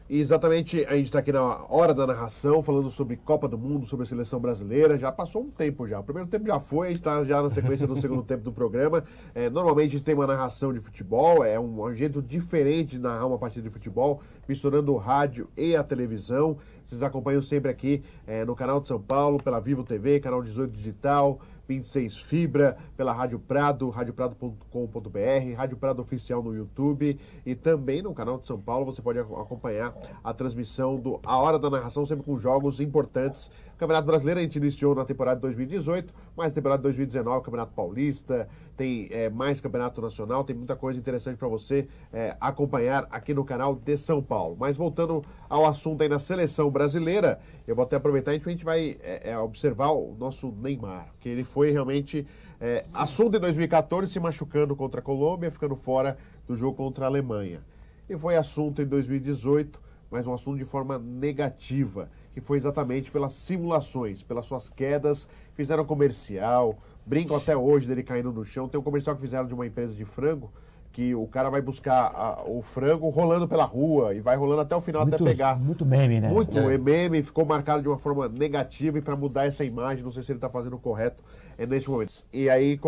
E exatamente, a gente está aqui na hora da narração, falando sobre Copa do Mundo, sobre a seleção brasileira. Já passou um tempo já. O primeiro tempo já foi, a gente está já na sequência do segundo tempo do programa. Normalmente a gente tem uma narração de futebol, é um jeito diferente de narrar uma partida de futebol, misturando o rádio e a televisão. Vocês acompanham sempre aqui no canal de São Paulo, pela Vivo TV, canal 18 Digital, 26 Fibra, pela Rádio Prado, radioprado.com.br, Rádio Prado Oficial no YouTube e também no canal de São Paulo você pode acompanhar a transmissão do A Hora da Narração, sempre com jogos importantes. O Campeonato Brasileiro a gente iniciou na temporada de 2018, mas na temporada de 2019 o Campeonato Paulista, tem mais Campeonato Nacional, tem muita coisa interessante para você acompanhar aqui no canal de São Paulo. Mas voltando ao assunto aí na seleção brasileira, eu vou até aproveitar e a gente vai observar o nosso Neymar, que ele foi realmente assunto em 2014, se machucando contra a Colômbia, ficando fora do jogo contra a Alemanha. E foi assunto em 2018, mas um assunto de forma negativa, que foi exatamente pelas simulações, pelas suas quedas, fizeram comercial, brincam até hoje dele caindo no chão. Tem um comercial que fizeram de uma empresa de frango, que o cara vai buscar o frango rolando pela rua e vai rolando até o final até pegar. Muito meme, né? Muito meme, ficou marcado de uma forma negativa e para mudar essa imagem, não sei se ele está fazendo o correto neste momento. E aí,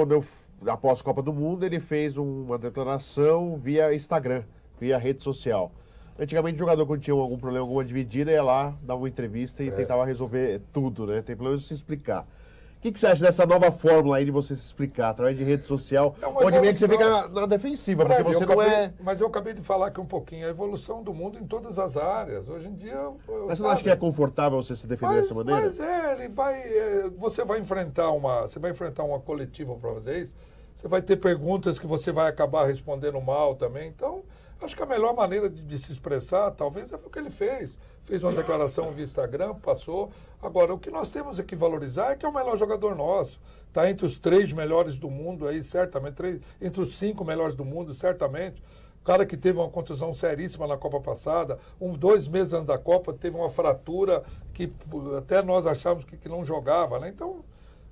após a Copa do Mundo, ele fez uma declaração via Instagram, via rede social. Antigamente o jogador, quando tinha algum problema, alguma dividida, ia lá, dava uma entrevista e tentava resolver tudo, né? Tem problema de se explicar. O que você acha dessa nova fórmula aí de você se explicar através de rede social, onde meio que você fica na defensiva, porque você não é... Mas eu acabei de falar aqui um pouquinho, a evolução do mundo em todas as áreas. Hoje em dia... Mas você não acha que é confortável você se defender dessa maneira? Mas ele vai... Você vai enfrentar uma coletiva para fazer isso, você vai ter perguntas que você vai acabar respondendo mal também. Então, acho que a melhor maneira de se expressar, talvez, é o que ele fez. Fez uma declaração via Instagram, passou. Agora, o que nós temos que valorizar é que é o melhor jogador nosso. Está entre os 3 melhores do mundo aí, certamente. Entre os 5 melhores do mundo, certamente. O cara que teve uma contusão seríssima na Copa passada, 2 meses antes da Copa, teve uma fratura que até nós achávamos que não jogava, né? Então,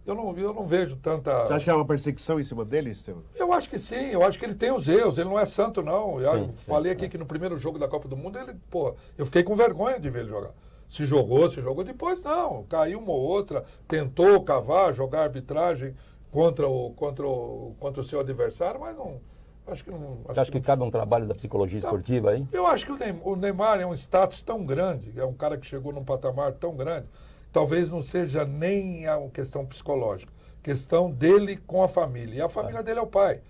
eu não vejo tanta... Você acha que é uma perseguição em cima dele, Estevam? Eu acho que sim, eu acho que ele tem os erros, ele não é santo, não. Eu falei aqui que no primeiro jogo da Copa do Mundo, eu fiquei com vergonha de ver ele jogar. Se jogou depois, não. Caiu uma ou outra, tentou cavar, jogar arbitragem contra o seu adversário, mas não... Acho que não... Você acha que cabe um trabalho da psicologia esportiva aí? Eu acho que o Neymar é um status tão grande, é um cara que chegou num patamar tão grande, talvez não seja nem a questão psicológica, questão dele com a família. E a família dele é o pai.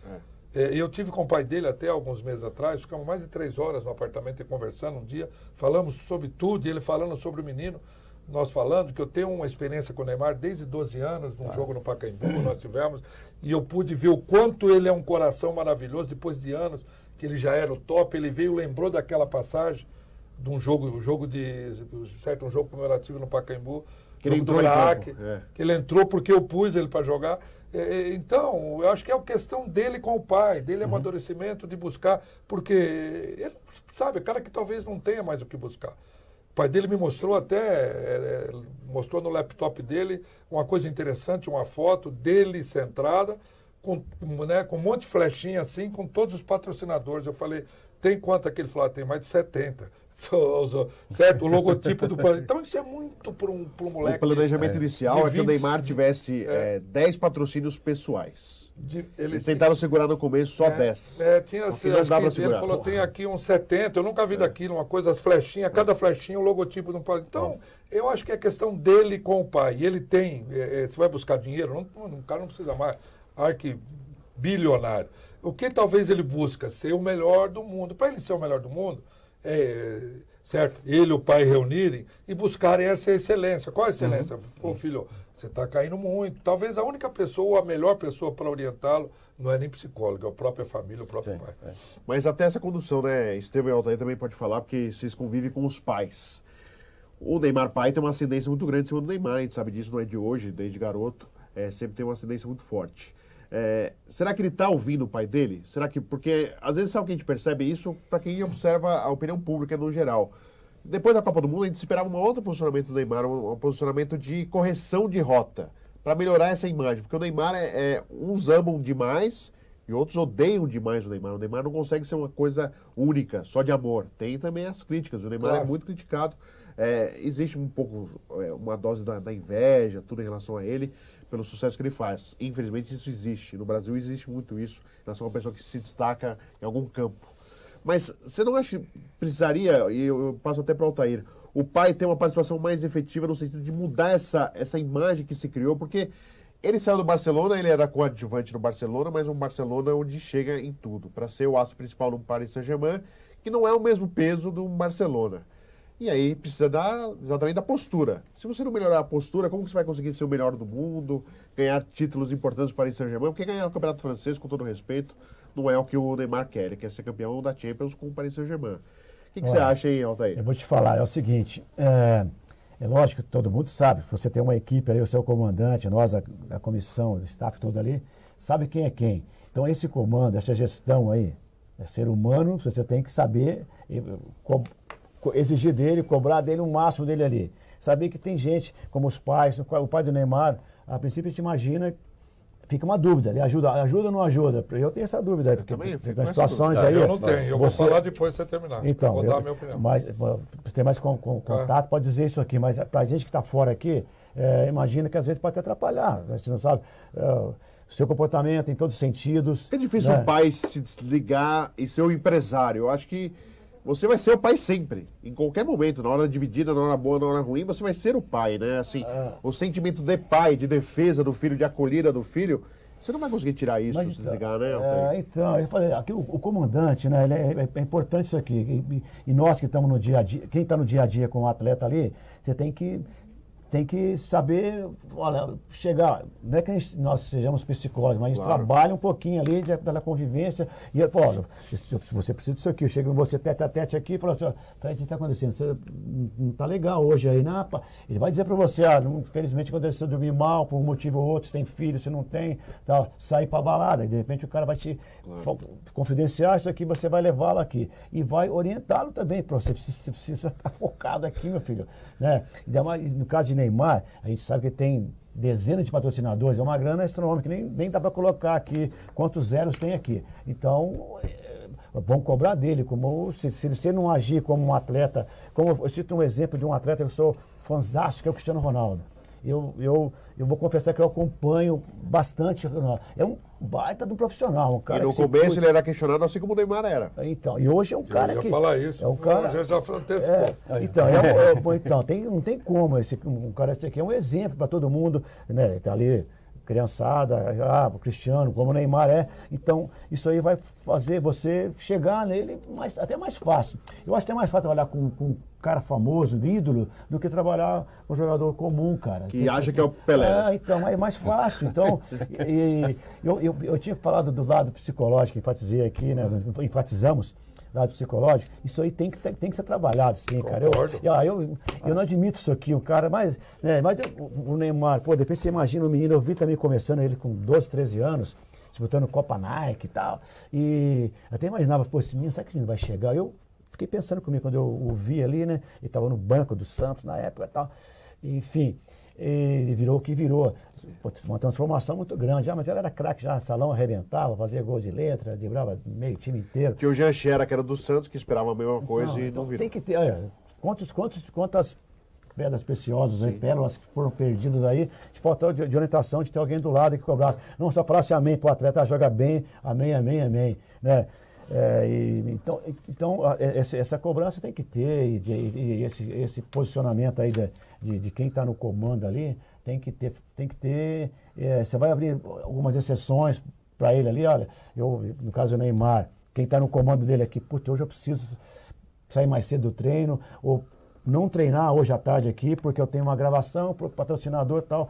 Eu tive com o pai dele até alguns meses atrás, ficamos mais de 3 horas no apartamento e conversando um dia, falamos sobre tudo, e ele falando sobre o menino, nós falando que eu tenho uma experiência com o Neymar desde 12 anos, num jogo no Pacaembu, nós tivemos, e eu pude ver o quanto ele é um coração maravilhoso, depois de anos que ele já era o top, ele veio, lembrou daquela passagem de um jogo um jogo comemorativo no Pacaembu, Que ele jogo entrou do em Iraque, campo, é. que ele entrou porque eu pus ele para jogar. Então, eu acho que é uma questão dele com o pai, dele amadurecimento, de buscar, porque ele, sabe, cara que talvez não tenha mais o que buscar. O pai dele me mostrou mostrou no laptop dele uma coisa interessante, uma foto dele centrada, com um monte de flechinha assim, com todos os patrocinadores. Eu falei, tem quanto aquele falou? Tem mais de 70. Certo? O logotipo do... Então isso é muito para um moleque. O planejamento inicial é que o Neymar tivesse 10 patrocínios pessoais. Eles tentaram segurar no começo só 10. Tinha Porque não dá pra segurar. Ele falou, tem aqui uns 70, eu nunca vi daquilo, uma coisa, as flechinhas, cada flechinha o logotipo do pai. Então, eu acho que é questão dele com o pai. E ele tem, você vai buscar dinheiro, o cara não precisa mais, bilionário. O que talvez ele busca? Ser o melhor do mundo. Para ele ser o melhor do mundo, certo? Ele e o pai reunirem e buscarem essa excelência. Qual a excelência? Pô, filho, você está caindo muito. Talvez a única pessoa, ou a melhor pessoa para orientá-lo, não é nem psicólogo, é a própria família, o próprio pai. Mas até essa condução, né? Estevão e Altair também pode falar, porque vocês convivem com os pais. O Neymar pai tem uma ascendência muito grande em cima do Neymar, a gente sabe disso, não é de hoje, desde garoto, sempre tem uma ascendência muito forte. Será que ele está ouvindo o pai dele? Será que, porque às vezes sabe que a gente percebe isso para quem observa a opinião pública no geral. Depois da Copa do Mundo a gente esperava um outro posicionamento do Neymar, um posicionamento de correção de rota, para melhorar essa imagem, porque o Neymar uns amam demais e outros odeiam demais o Neymar. O Neymar não consegue ser uma coisa única, só de amor. Tem também as críticas, o Neymar é muito criticado. Existe um pouco uma dose da inveja, tudo em relação a ele, pelo sucesso que ele faz. Infelizmente isso existe. No Brasil existe muito isso, em relação a uma pessoa que se destaca em algum campo. Mas você não acha que precisaria, e eu passo até para o Altair, o pai ter uma participação mais efetiva no sentido de mudar essa imagem que se criou? Porque ele saiu do Barcelona, ele era coadjuvante no Barcelona, mas um Barcelona onde chega em tudo, para ser o aço principal no Paris Saint-Germain, que não é o mesmo peso do Barcelona. E aí precisa exatamente da postura. Se você não melhorar a postura, como que você vai conseguir ser o melhor do mundo, ganhar títulos importantes para o Paris Saint-Germain? Porque ganhar o Campeonato Francês, com todo respeito, não é o que o Neymar quer. Ele quer ser campeão da Champions com o Paris Saint-Germain. O que você acha, hein, Altair? Eu vou te falar, é o seguinte, é lógico que todo mundo sabe, você tem uma equipe ali, o seu comandante, nós, a comissão, o staff todo ali, sabe quem é quem. Então esse comando, essa gestão aí, é ser humano, você tem que saber exigir dele, cobrar dele o máximo dele ali. Saber que tem gente, como os pais, o pai do Neymar, a princípio a gente imagina, fica uma dúvida, ele ajuda ou não ajuda? Eu tenho essa dúvida aí, porque tem situações aí... Eu não tenho, eu vou falar depois você terminar. Então, vou dar a minha opinião. Mas, você tem mais contato, pode dizer isso aqui, mas pra gente que está fora aqui, imagina que às vezes pode te atrapalhar, a gente não sabe... seu comportamento em todos os sentidos. É difícil o pai se desligar e ser o empresário. Eu acho que você vai ser o pai sempre, em qualquer momento, na hora dividida, na hora boa, na hora ruim, você vai ser o pai, né? Assim, o sentimento de pai, de defesa do filho, de acolhida do filho, você não vai conseguir tirar isso, se desligar, né? Então, eu falei, aqui o comandante, né? É importante isso aqui. E nós que estamos no dia a dia, quem está no dia a dia com o atleta ali, você tem que saber, olha, chegar, não é que nós sejamos psicólogos, mas a gente trabalha um pouquinho ali pela convivência, e, olha, se você precisa disso aqui, eu chego com você tete a tete aqui e falo assim, peraí, o que está acontecendo? Você não está legal hoje aí, não? Ele vai dizer para você, infelizmente aconteceu dormir mal, por um motivo ou outro, se tem filho, se não tem, tá, sair para balada, e de repente o cara vai te confidenciar isso aqui, você vai levá-lo aqui, e vai orientá-lo também, você precisa estar focado aqui, meu filho, né? No caso de Neymar, a gente sabe que tem dezenas de patrocinadores, é uma grana astronômica, nem dá para colocar aqui quantos zeros tem aqui. Então, vão cobrar dele, como se ele não agir como um atleta, como eu cito um exemplo de um atleta que eu sou fãzaço, que é o Cristiano Ronaldo. Eu vou confessar que eu acompanho bastante. É um baita de um profissional. Um cara e no começo ele era questionado assim como o Neymar era. Então, e hoje é um cara que... Eu ia falar isso. É um cara... Já antecipou. Então, não tem como. Um cara esse aqui é um exemplo para todo mundo. Né? Está ali, criançada, o Cristiano, como o Neymar é. Então, isso aí vai fazer você chegar nele até mais fácil. Eu acho até mais fácil trabalhar com cara famoso, ídolo, do que trabalhar com um jogador comum, cara. Que acha que é o Pelé. Então, é mais fácil. Então, eu tinha falado do lado psicológico, enfatizei aqui, né? Enfatizamos lado psicológico. Isso aí tem que ser trabalhado, sim, cara. Eu não admito isso aqui, o cara, mas o Neymar, pô, depois você imagina o menino, eu vi também começando ele com 12, 13 anos, disputando Copa Nike e tal. E até imaginava, pô, esse menino, será que ele vai chegar? Eu fiquei pensando comigo quando eu o vi ali, né? Ele estava no banco do Santos na época e tal. Enfim, ele virou o que virou. Pô, uma transformação muito grande. Mas ele era craque já, salão arrebentava, fazia gol de letra, driblava meio time inteiro. Tinha o Jean Xera, que era do Santos, que esperava a mesma coisa e não virou. Tem que ter, olha, quantas pedras preciosas, aí, pérolas que foram perdidas aí, de falta de orientação, de ter alguém do lado que cobrasse. Não só falasse amém para o atleta, joga bem, amém, amém, amém, né? Então essa cobrança tem que ter, e esse posicionamento aí de quem está no comando ali, tem que ter, você vai abrir algumas exceções para ele ali, olha, no caso do Neymar, quem está no comando dele aqui, putz, hoje eu preciso sair mais cedo do treino, ou não treinar hoje à tarde aqui, porque eu tenho uma gravação para o patrocinador e tal.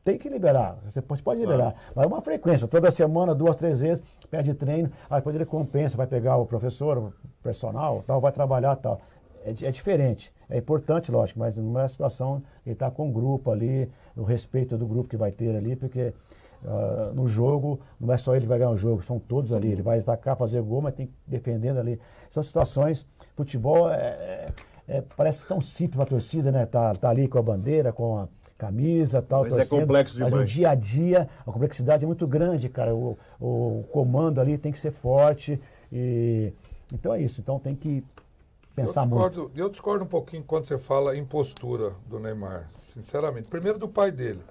Tem que liberar, você pode liberar, mas é uma frequência, toda semana, 2, 3 vezes, pede treino, aí depois ele compensa, vai pegar o professor, o personal, tal, vai trabalhar tal. É diferente, é importante, lógico, mas não é a situação, ele está com o grupo ali, o respeito do grupo que vai ter ali, porque no jogo, não é só ele que vai ganhar o jogo, são todos ali, ele vai destacar, fazer gol, mas tem que defendendo ali. São situações, futebol parece tão simples para a torcida, né? Tá ali com a bandeira, com a camisa, tal. Mas torcendo, é complexo demais. Mas no dia a dia, a complexidade é muito grande, cara. O comando ali tem que ser forte. Então é isso. Então tem que pensar muito. Eu discordo um pouquinho quando você fala em postura do Neymar, sinceramente. Primeiro do pai dele.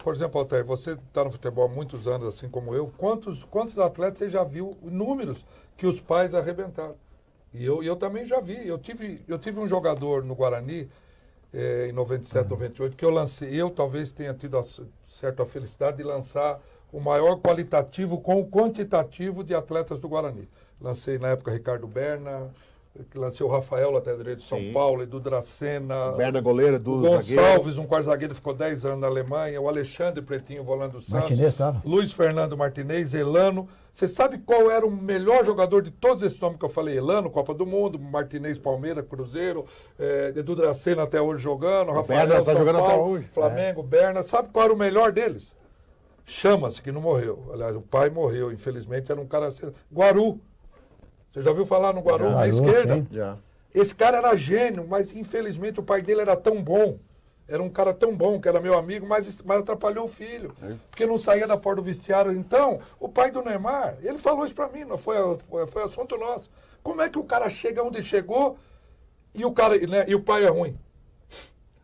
Por exemplo, Altair, você está no futebol há muitos anos, assim como eu. Quantos atletas você já viu, números, que os pais arrebentaram? E eu também já vi. Eu tive um jogador no Guarani, em 97, 98, que eu lancei. Eu talvez tenha tido a felicidade de lançar o maior qualitativo com o quantitativo de atletas do Guarani. Lancei na época Ricardo Berna, lancei o Rafael, lateral direito de São Paulo, Edu Dracena, Berna goleiro, Edu Gonçalves, um quarto zagueiro, ficou 10 anos na Alemanha, o Alexandre Pretinho, volante do Santos, Martinez estava. Luiz Fernando Martinez, Elano. Você sabe qual era o melhor jogador de todos esses nomes que eu falei? Elano, Copa do Mundo, Martinez, Palmeiras, Cruzeiro, Edu Dracena até hoje jogando, Rafael, Berna tá São jogando Paulo, até hoje. Flamengo, Berna. Sabe qual era o melhor deles? Chama-se, que não morreu. Aliás, o pai morreu, infelizmente, era um cara... Guaru. Você já ouviu falar no Guaru? Na esquerda? Sim. Já. Esse cara era gênio, mas infelizmente o pai dele era tão bom. Era um cara tão bom, que era meu amigo, mas atrapalhou o filho. Porque não saía da porta do vestiário. Então, o pai do Neymar, ele falou isso pra mim, não foi assunto nosso. Como é que o cara chega onde chegou e o pai é ruim?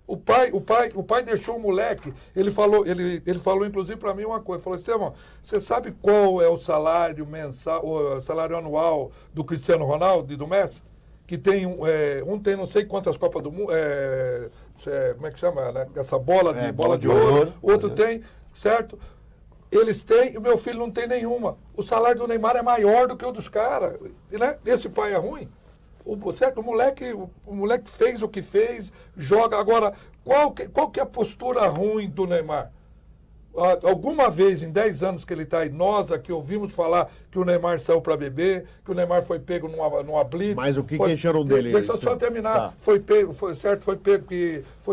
O pai deixou o moleque, ele falou inclusive para mim uma coisa, falou, Estevão, você sabe qual é o salário mensal, o salário anual do Cristiano Ronaldo e do Messi? Que tem, um tem não sei quantas Copas do Mundo, como é que chama, né? Essa bola de ouro, outro tem, certo? Eles têm, e o meu filho não tem nenhuma. O salário do Neymar é maior do que o dos caras, né? Esse pai é ruim? Certo? O moleque fez o que fez, joga. Agora, qual que é a postura ruim do Neymar? Alguma vez, em 10 anos que ele está aí, nós aqui ouvimos falar que o Neymar saiu para beber, que o Neymar foi pego numa blitz. Mas o que acharam dele? Deixa eu só terminar. Tá. Foi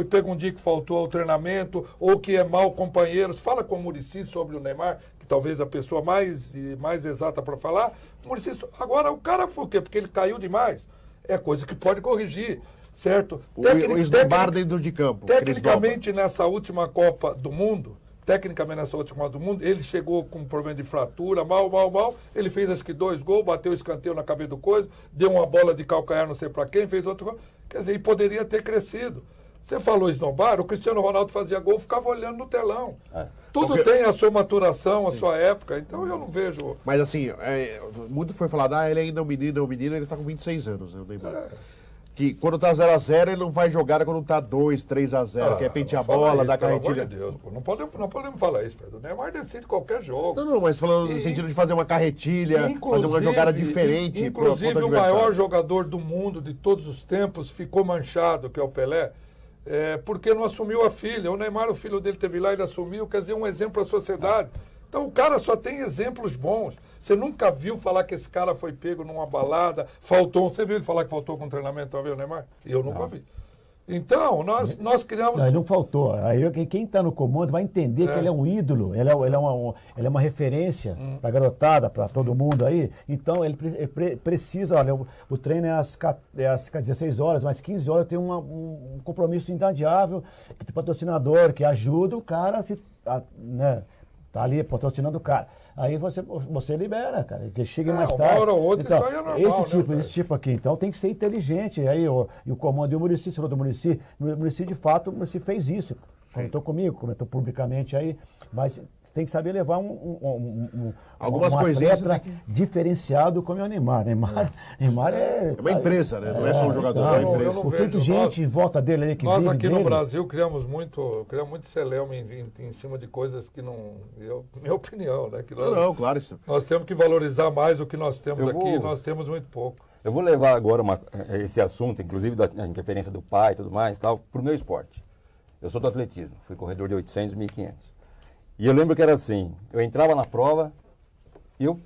pego um dia que faltou ao treinamento, ou que é mau companheiro. Fala com o Muricy sobre o Neymar, que talvez a pessoa mais exata para falar. Muricy, agora o cara foi o quê? Porque ele caiu demais. É coisa que pode corrigir, certo? O esnobar dentro de campo. Tecnicamente, nessa última Copa do Mundo, ele chegou com um problema de fratura, mal. Ele fez acho que 2 gols, bateu o escanteio na cabeça do coisa, deu uma bola de calcanhar não sei para quem, fez outro gol. Quer dizer, e poderia ter crescido. Você falou esnobar, o Cristiano Ronaldo fazia gol, ficava olhando no telão. Tudo tem a sua maturação, a sua época, então eu não vejo... Mas assim, muito foi falado, ele ainda é um menino, ele está com 26 anos, né, o Neymar. que quando tá 0x0 ele não vai jogar quando tá 2, 3x0, que é pentear a bola, dar carretilha. Pelo amor de Deus, não podemos falar isso, Pedro. O Neymar decide qualquer jogo. Não, mas falando no sentido de fazer uma carretilha, fazer uma jogada diferente. Inclusive o maior jogador do mundo de todos os tempos ficou manchado, que é o Pelé, porque não assumiu a filha. O Neymar, o filho dele teve lá, ele assumiu, quer dizer, um exemplo à sociedade. Então o cara só tem exemplos bons. Você nunca viu falar que esse cara foi pego numa balada, faltou. Você viu ele falar que faltou com treinamento, viu, Neymar? Eu nunca vi. Então, nós criamos... Não, ele não faltou. Aí quem está no comando vai entender que ele é um ídolo, ele é uma referência para a garotada, para todo mundo aí. Então, ele precisa, olha, o treino é às 16 horas, mas 15 horas tem um compromisso inadiável de patrocinador que ajuda o cara né? Tá ali patrocinando o cara. Aí você libera, cara, que chegue mais tarde. Uma hora ou outra, então, isso aí é normal, esse tipo aqui, então tem que ser inteligente. Aí e o comando e o Muricy, você falou do Muricy, de fato, o Muricy fez isso. Comentou comigo, comentou publicamente aí, mas tem que saber levar algumas coisinhas diferenciado como é o Neymar. Neymar é uma empresa, né? Não é só um jogador, é uma empresa. Por tanta gente em volta dele ali que nós vive aqui dele. no Brasil criamos muito celeuma em cima de coisas que não... minha opinião, né? Que não, claro. Isso. Nós temos que valorizar mais o que nós temos aqui, nós temos muito pouco. Eu vou levar agora esse assunto, inclusive da interferência do pai e tudo mais, para o meu esporte. Eu sou do atletismo, fui corredor de 800 e 1.500. E eu lembro que era assim, eu entrava na prova e eu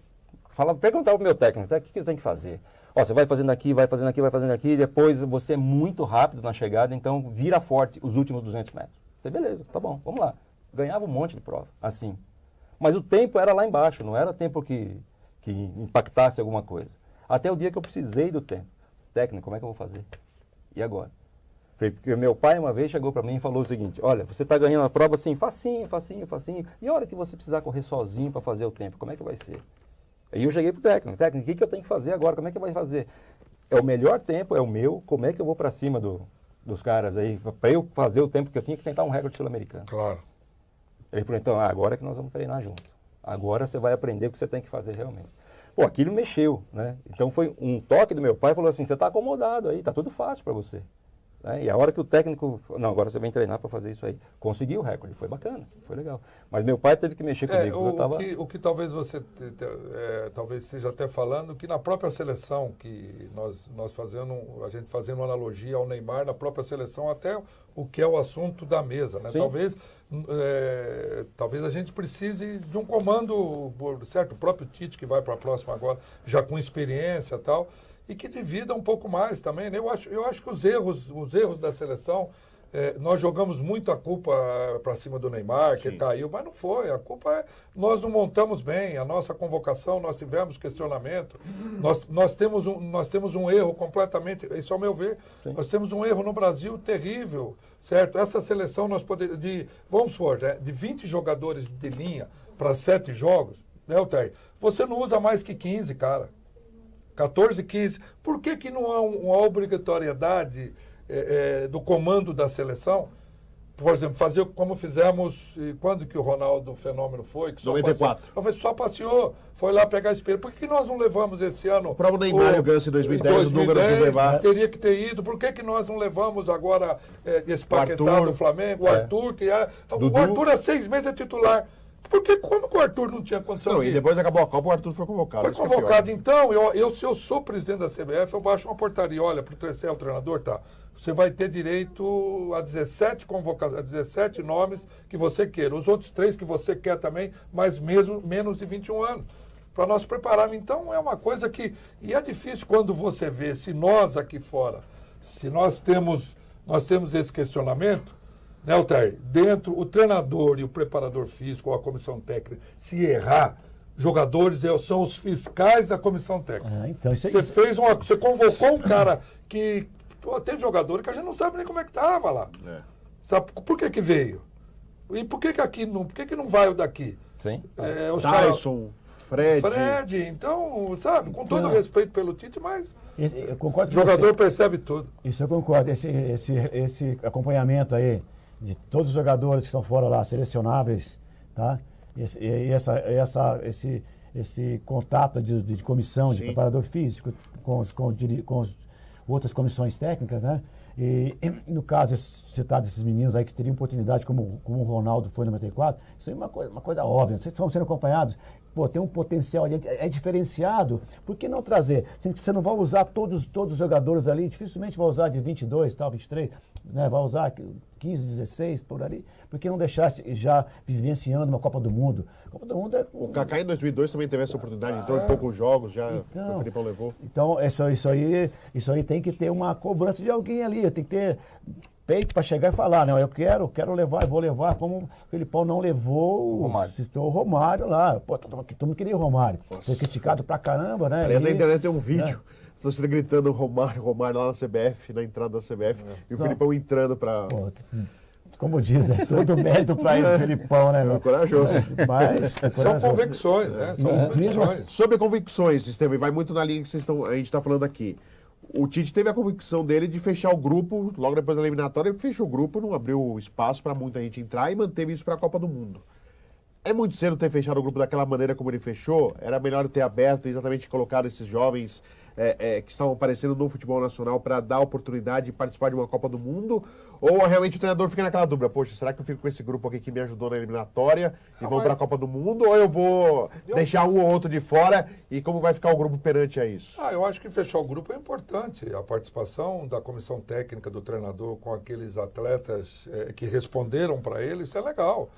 perguntava pro meu técnico, o que eu tenho que fazer? Ó, você vai fazendo aqui, vai fazendo aqui, vai fazendo aqui, depois você é muito rápido na chegada, então vira forte os últimos 200 metros. Eu falei, beleza, tá bom, vamos lá. Ganhava um monte de prova, assim. Mas o tempo era lá embaixo, não era tempo que impactasse alguma coisa. Até o dia que eu precisei do tempo. Técnico, como é que eu vou fazer? E agora? Porque meu pai uma vez chegou para mim e falou o seguinte, olha, você está ganhando a prova assim, facinho, facinho, facinho, e a hora que você precisar correr sozinho para fazer o tempo, como é que vai ser? Aí eu cheguei pro técnico, o que eu tenho que fazer agora, como é que vai fazer? É o melhor tempo, é o meu, como é que eu vou para cima dos caras aí, para eu fazer o tempo que eu tinha que tentar um recorde sul-americano? Claro. Ele falou, então, agora é que nós vamos treinar junto, agora você vai aprender o que você tem que fazer realmente. Pô, aquilo mexeu, né? Então foi um toque do meu pai, falou assim, você está acomodado aí, está tudo fácil para você. E a hora que o técnico, não, agora você vem treinar para fazer isso aí. Conseguiu o recorde, foi bacana, foi legal. Mas meu pai teve que mexer comigo. O que talvez você talvez seja até falando, que na própria seleção, que nós a gente fazendo uma analogia ao Neymar, na própria seleção, até o que é o assunto da mesa, né? Talvez a gente precise de um comando, certo? O próprio Tite, que vai para a próxima agora, já com experiência e tal, e que divida um pouco mais também, né? Eu acho que os erros da seleção, nós jogamos muito a culpa para cima do Neymar, que caiu, mas não foi. A culpa é nós não montamos bem, a nossa convocação, nós tivemos questionamento, nós temos um erro completamente, isso ao meu ver, nós temos um erro no Brasil terrível, certo? Essa seleção nós podemos, vamos supor, de 20 jogadores de linha para 7 jogos, né, Altair? Você não usa mais que 15, cara. 14, 15. Por que não há uma obrigatoriedade do comando da seleção? Por exemplo, fazer como fizemos, quando que o Ronaldo Fenômeno foi? Que 94. Só passeou, foi lá pegar espelho. Por que nós não levamos esse ano? O próprio Neymar e o Ganso em 2010, o número que levar. Teria que ter ido. Por que nós não levamos agora esse Paquetá do Flamengo, o Arthur, que é... O Arthur há 6 meses é titular. Porque como que o Arthur não tinha condição de... E depois acabou a Copa, o Arthur foi convocado. Foi convocado. Então, se eu sou presidente da CBF, eu baixo uma portaria. Olha, para o treinador, tá? Você vai ter direito a 17 convocações, a 17 nomes que você queira. Os outros 3 que você quer também, mas mesmo menos de 21 anos. Para nós prepararmos. Então, é uma coisa que... E é difícil quando você vê, se nós aqui fora, se nós temos esse questionamento, né, Altair? Dentro, o treinador e o preparador físico ou a comissão técnica, se errar, jogadores são os fiscais da comissão técnica. Então isso aí... Você convocou um cara que... tem jogador que a gente não sabe nem como é que estava lá. Sabe por que veio? E por que aqui não... Por que não vai o daqui? Sim. Tyson, Fred, então, sabe, com todo respeito pelo Tite, mas eu concordo o jogador percebe tudo. Isso eu concordo. Esse acompanhamento aí de todos os jogadores que estão fora lá, selecionáveis, tá? Esse contato de comissão, de preparador físico, com outras comissões técnicas, né? E no caso citado desses meninos aí que teriam oportunidade, como o Ronaldo foi em 94, isso é uma coisa óbvia. Vocês estão sendo acompanhados, pô, tem um potencial ali, é diferenciado, por que não trazer? Você não vai usar todos os jogadores ali, dificilmente vai usar de 22, tal, 23, né? Vai usar 15, 16, por ali, por que não deixar já vivenciando uma Copa do Mundo? Copa do Mundo é... O Kaká em 2002 também teve essa oportunidade, entrou em poucos jogos, já então, o Felipão levou. Então, isso aí tem que ter uma cobrança de alguém ali, tem que ter peito para chegar e falar, não, eu quero levar, eu vou levar, como o Felipão não levou o Romário lá. Pô, todo mundo queria o Romário. Foi criticado pra caramba, né? Aliás, na internet tem um vídeo, você gritando Romário lá na CBF, na entrada da CBF, e o Felipão entrando pra... Pô, como diz, é todo mérito para ele, Felipão, né? É corajoso. Mas, são convicções, né? São convicções. Sobre convicções, Estevam, vai muito na linha que a gente está falando aqui. O Tite teve a convicção dele de fechar o grupo, logo depois da eliminatória, ele fechou o grupo, não abriu espaço para muita gente entrar e manteve isso para a Copa do Mundo. É muito cedo ter fechado o grupo daquela maneira como ele fechou? Era melhor ter aberto e exatamente colocado esses jovens que estavam aparecendo no futebol nacional para dar a oportunidade de participar de uma Copa do Mundo? Ou realmente o treinador fica naquela dúvida, poxa, será que eu fico com esse grupo aqui que me ajudou na eliminatória e vão para a Copa do Mundo? Ou eu vou deixar um ou outro de fora e como vai ficar o grupo perante a isso? Eu acho que fechar o grupo é importante. A participação da comissão técnica do treinador com aqueles atletas que responderam para ele, isso é legal.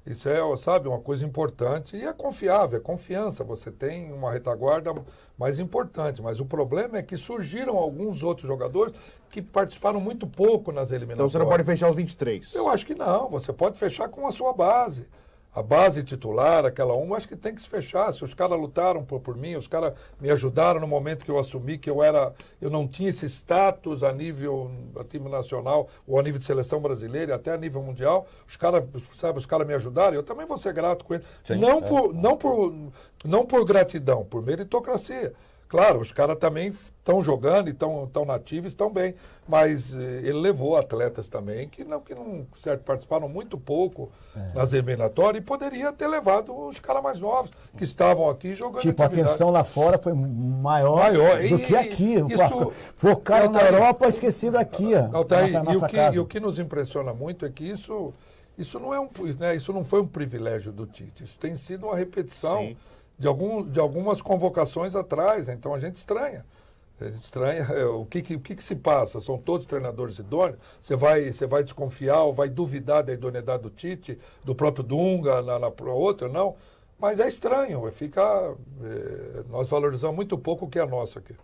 Isso é, sabe, uma coisa importante e é confiável, é confiança. Você tem uma retaguarda mais importante, mas o problema é que surgiram alguns outros jogadores que participaram muito pouco nas eliminatórias. Então você não pode fechar os 23? Eu acho que não, você pode fechar com a sua base. A base titular, aquela uma, acho que tem que se fechar. Se os caras lutaram por mim, os caras me ajudaram no momento que eu assumi que eu não tinha esse status a nível time nacional ou a nível de seleção brasileira, até a nível mundial. Os caras me ajudaram, eu também vou ser grato com eles. Não por gratidão, por meritocracia. Claro, os caras também estão jogando e estão nativos, estão bem. Mas ele levou atletas também que não certo, participaram muito pouco nas eliminatórias e poderia ter levado os caras mais novos que estavam aqui jogando. Tipo, a atenção lá fora foi maior do que aqui. Focaram na Europa, esquecido aqui. E o que nos impressiona muito é que isso não foi um privilégio do Tite. Isso tem sido uma repetição de algumas convocações atrás, então a gente estranha. O que se passa? São todos treinadores idôneos? Você vai desconfiar ou vai duvidar da idoneidade do Tite, do próprio Dunga, na outra? Não. Mas é estranho, nós valorizamos muito pouco o que é nosso aqui.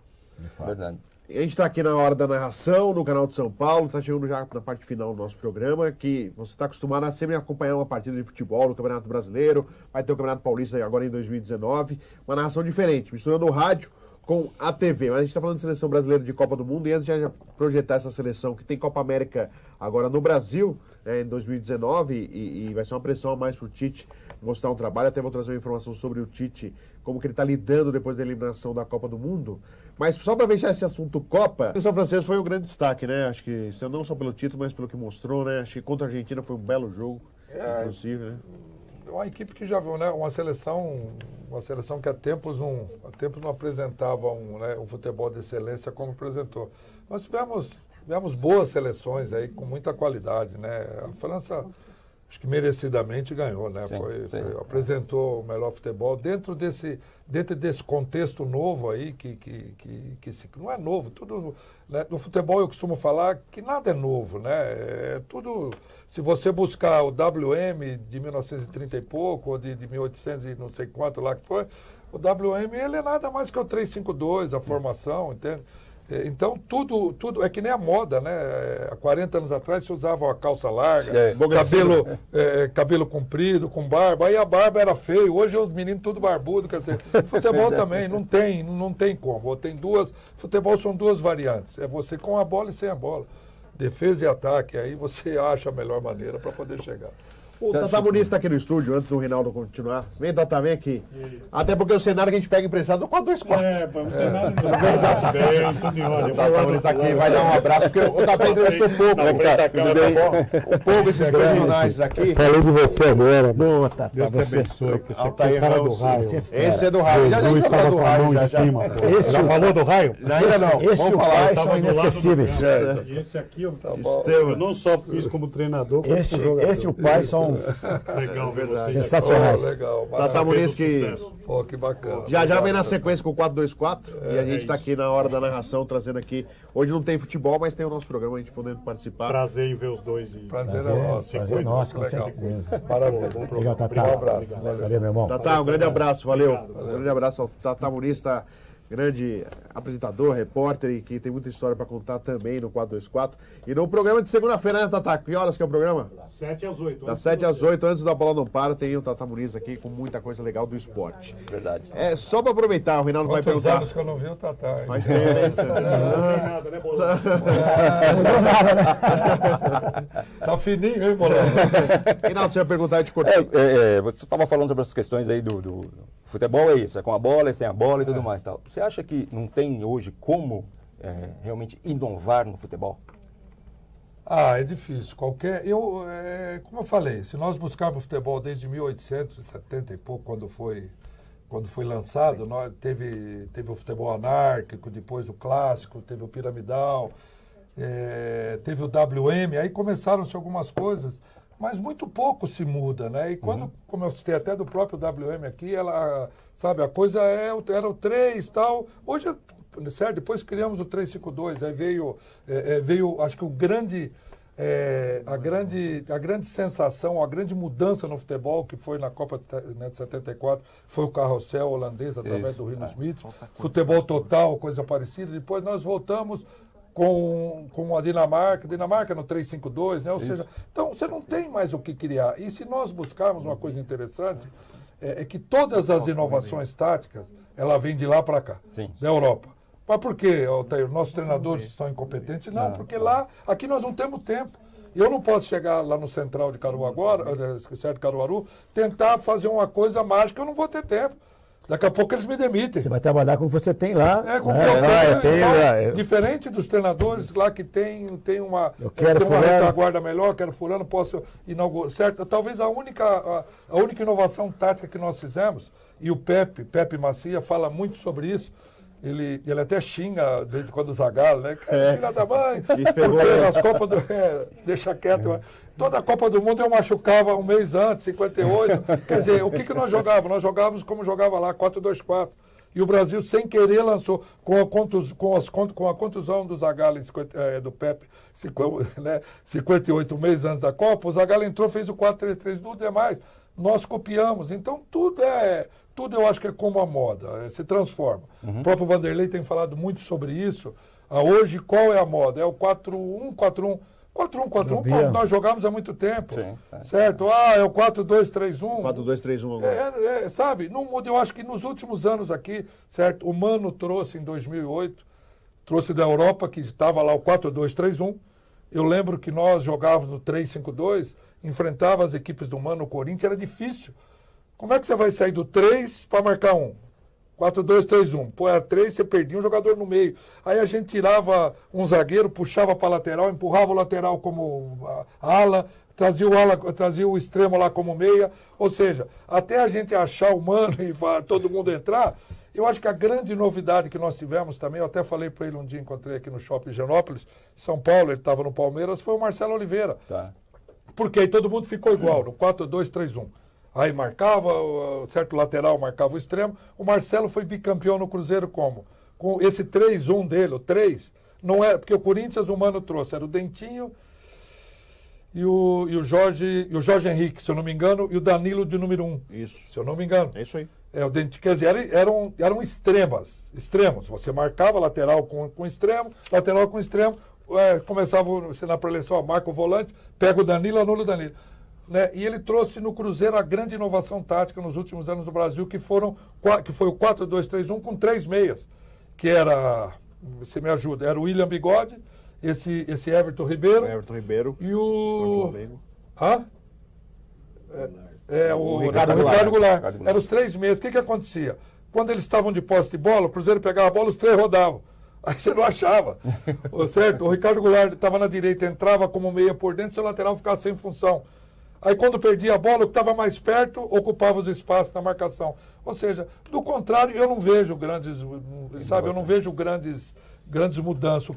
Verdade. A gente está aqui na Hora da Narração, no canal de São Paulo, está chegando já na parte final do nosso programa, que você está acostumado a sempre acompanhar uma partida de futebol no Campeonato Brasileiro, vai ter o Campeonato Paulista agora em 2019, uma narração diferente, misturando o rádio com a TV. Mas a gente está falando de seleção brasileira de Copa do Mundo e antes de já projetar essa seleção que tem Copa América agora no Brasil, em 2019, e vai ser uma pressão a mais para o Tite mostrar um trabalho. Até vou trazer uma informação sobre o Tite, como que ele está lidando depois da eliminação da Copa do Mundo. Mas só para fechar esse assunto Copa, a seleção francesa foi um grande destaque, né? Acho que não só pelo título, mas pelo que mostrou, né? Acho que contra a Argentina foi um belo jogo, inclusive, né? Uma equipe que já viu, né? Uma seleção que há tempos não apresentava um futebol de excelência como apresentou. Nós tivemos boas seleções aí com muita qualidade, né? A França acho que merecidamente ganhou, né? Apresentou o melhor futebol dentro desse contexto novo aí que não é novo, tudo, né? No futebol eu costumo falar que nada é novo, né? É tudo, se você buscar o WM de 1930 e pouco, ou de 1800 e não sei quanto lá que foi, o WM ele é nada mais que o 3-5-2, a formação, entende? Então, tudo é que nem a moda, né? Há 40 anos atrás se usava a calça larga, cabelo comprido, com barba, aí a barba era feio, hoje os meninos tudo barbudo, quer dizer, futebol também, não tem como. Futebol são duas variantes, é você com a bola e sem a bola. Defesa e ataque, aí você acha a melhor maneira para poder chegar. O Tata Muniz está aqui no estúdio, antes do Reinaldo continuar. Vem, Tata, vem aqui. Até porque o cenário que a gente pega emprestado é o 4-2-4. Não tem nada bem, tudo em ordem. O Tata Muniz está aqui, vai dar um abraço, porque o Tata entrevistou pouco. Um pouco esses personagens aqui. Falei de você agora. Boa, Tata. Deus te abençoe, que você é Altair o cara do Ramos. raio. Esse é do raio. Já Jesus falou estava do com a raio. mão em Já cima. Já falou do raio? Ainda não. Esse Vamos o falar. pai Tava são do lado do inesquecíveis. cara. E esse aqui eu não só fiz como treinador, como jogador. Este e o pai são Legal, verdade. sensacionais. Legal. Tata Muniz que Pô, que bacana. já vem na sequência com o 4-2-4 e a gente está aqui na hora da narração trazendo aqui. Hoje não tem futebol, mas tem o nosso programa, a gente podendo participar. Prazer em ver os dois. Prazer é nosso. Prazer nosso, com Legal. certeza. Maravilha. Obrigado, Tata. Um abraço. Valeu. Valeu, meu irmão. Tata, um grande abraço, valeu. Um grande abraço ao Tata Muniz, tá? Grande apresentador, repórter e que tem muita história para contar também no 424. E no programa de segunda-feira, né, Tata? Que horas que é o programa? 7 às 8. Das 7 às 8, antes da bola não para, tem o Tata Muniz aqui com muita coisa legal do esporte. Verdade. É, só para aproveitar, o Reinaldo vai Quantos perguntar. anos que eu não vi o Tatá? Hein? Faz tempo, hein? Não tem nada, né, Bolão? Tá fininho, hein, Bolão? Reinaldo, você vai perguntar, eu te cortei. Você estava falando sobre essas questões aí do futebol, é isso, é com a bola, é sem a bola e tudo mais. Tal. Você acha que não tem hoje como realmente inovar no futebol? Ah, é difícil. Como eu falei, se nós buscarmos futebol desde 1870 e pouco, quando foi lançado, teve o futebol anárquico, depois o clássico, teve o piramidal, teve o WM, aí começaram-se algumas coisas, mas muito pouco se muda, né? E quando, como eu citei até do próprio WM aqui, sabe, a coisa era o 3 e tal. Hoje, certo? Depois criamos o 3-5-2, aí veio, acho que a grande sensação, a grande mudança no futebol que foi na Copa de 74, foi o carrossel holandês através do Rino Smith, futebol total, coisa parecida. Depois nós voltamos com a Dinamarca no 3-5-2, né? Ou seja, então você não tem mais o que criar. E se nós buscarmos uma coisa interessante, é que todas as inovações táticas, ela vem de lá para cá, da Europa. Mas por quê, Altair? Nossos treinadores são incompetentes? Não, porque aqui nós não temos tempo. Eu não posso chegar lá no Central de Caruaru, tentar fazer uma coisa mágica, eu não vou ter tempo. Daqui a pouco eles me demitem. Você vai trabalhar com o que você tem lá. Com o que eu tenho. Diferente dos treinadores lá que tem uma retaguarda melhor, quero fulano, posso inaugurar. Certo? Talvez a única inovação tática que nós fizemos, e o Pepe Macia fala muito sobre isso, ele até xinga de vez em quando o Zagallo, né? Filha da mãe, porque nas Copas do... deixa quieto. Toda a Copa do Mundo eu machucava um mês antes, 58. Quer dizer, o que nós jogávamos? Nós jogávamos como jogava lá, 4-2-4. E o Brasil, sem querer, lançou, com a contusão do Zagallo, do Pepe, 58, um mês antes da Copa, o Zagallo entrou, fez o 4-3-3, tudo demais. Nós copiamos. Então, tudo eu acho que é como a moda, se transforma. O próprio Vanderlei tem falado muito sobre isso. Hoje, qual é a moda? É o 4-1, 4-1. 4-1-4-1, nós jogamos há muito tempo. Sim, certo? É o 4-2-3-1. 4-2-3-1 agora. Sabe? Não muda. Eu acho que nos últimos anos aqui, certo? O Mano trouxe em 2008, trouxe da Europa, que estava lá o 4-2-3-1. Eu lembro que nós jogávamos no 3-5-2, enfrentava as equipes do Mano, o Corinthians, era difícil. Como é que você vai sair do 3 para marcar 1? 4-2-3-1. Pô, era 3, você perdia um jogador no meio. Aí a gente tirava um zagueiro, puxava para a lateral, empurrava o lateral como ala, trazia o extremo lá como meia. Ou seja, até a gente achar o Mano e todo mundo entrar, eu acho que a grande novidade que nós tivemos também, eu até falei para ele um dia, encontrei aqui no Shopping Higienópolis, São Paulo, ele estava no Palmeiras, foi o Marcelo Oliveira. Tá. Porque aí todo mundo ficou igual, no 4-2-3-1. Aí marcava, certo lateral marcava o extremo. O Marcelo foi bicampeão no Cruzeiro como? Com esse 3-1 dele, o 3. Não era, porque o Corinthians o Mano trouxe, era o Dentinho e o Jorge Henrique, se eu não me engano, e o Danilo de número 1. Isso. Se eu não me engano. É isso aí. O Dentinho, quer dizer, eram extremos. Você marcava lateral com extremo, lateral com extremo, começava na preleção, marca o volante, pega o Danilo, anula o Danilo. Né? E ele trouxe no Cruzeiro a grande inovação tática nos últimos anos do Brasil, que foi o 4-2-3-1 com 3 meias, que era, você me ajuda, era o William Bigode, esse Everton Ribeiro. Everton Ribeiro. E o... Flamengo. O Ricardo Goulart. Eram os 3 meses. O que acontecia? Quando eles estavam de posse de bola, o Cruzeiro pegava a bola, os 3 rodavam. Aí você não achava. Certo? O Ricardo Goulart estava na direita, entrava como meia por dentro, seu lateral ficava sem função. Aí quando perdia a bola, o que estava mais perto ocupava os espaços na marcação. Ou seja, do contrário, eu não vejo grandes, sabe, eu não vejo grandes mudanças. O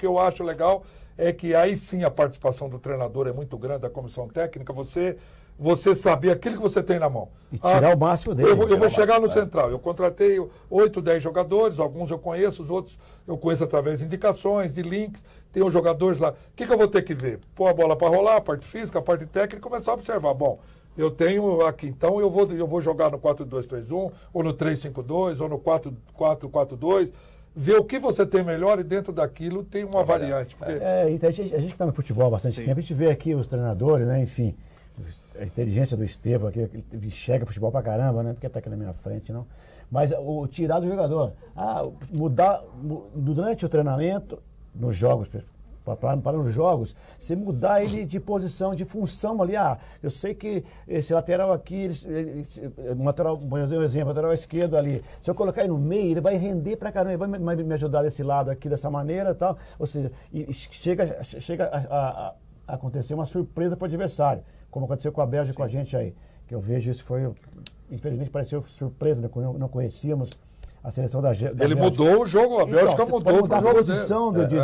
que eu acho legal é que aí sim a participação do treinador é muito grande, da comissão técnica, você saber aquilo que você tem na mão. E tirar o máximo dele. Eu vou chegar no Central. Eu contratei 8, 10 jogadores, alguns eu conheço, os outros eu conheço através de indicações, de links. Tem os jogadores lá. O que eu vou ter que ver? Pôr a bola para rolar, a parte física, a parte técnica, e começar a observar. Bom, eu tenho aqui, então eu vou jogar no 4-2-3-1, ou no 3-5-2, ou no 4-4-2. Ver o que você tem melhor e dentro daquilo tem uma variante. Porque... Então a gente que está no futebol há bastante tempo, a gente vê aqui os treinadores, né, enfim, a inteligência do Estevão aqui, ele chega futebol pra caramba, né, porque tá aqui na minha frente, não. Mas o tirar do jogador, mudar durante o treinamento, nos jogos, para os jogos, você mudar ele de posição, de função ali. Eu sei que esse lateral aqui, vou fazer um exemplo, lateral esquerdo ali, se eu colocar ele no meio, ele vai render pra caramba, ele vai me ajudar desse lado aqui, dessa maneira e tal. Ou seja, chega a acontecer uma surpresa para o adversário, como aconteceu com a Bélgica, com a gente aí. Que eu vejo isso infelizmente pareceu surpresa, né? Não conhecíamos a seleção da Bélgica. Ele mudou o jogo, a Bélgica mudou mudar a posição de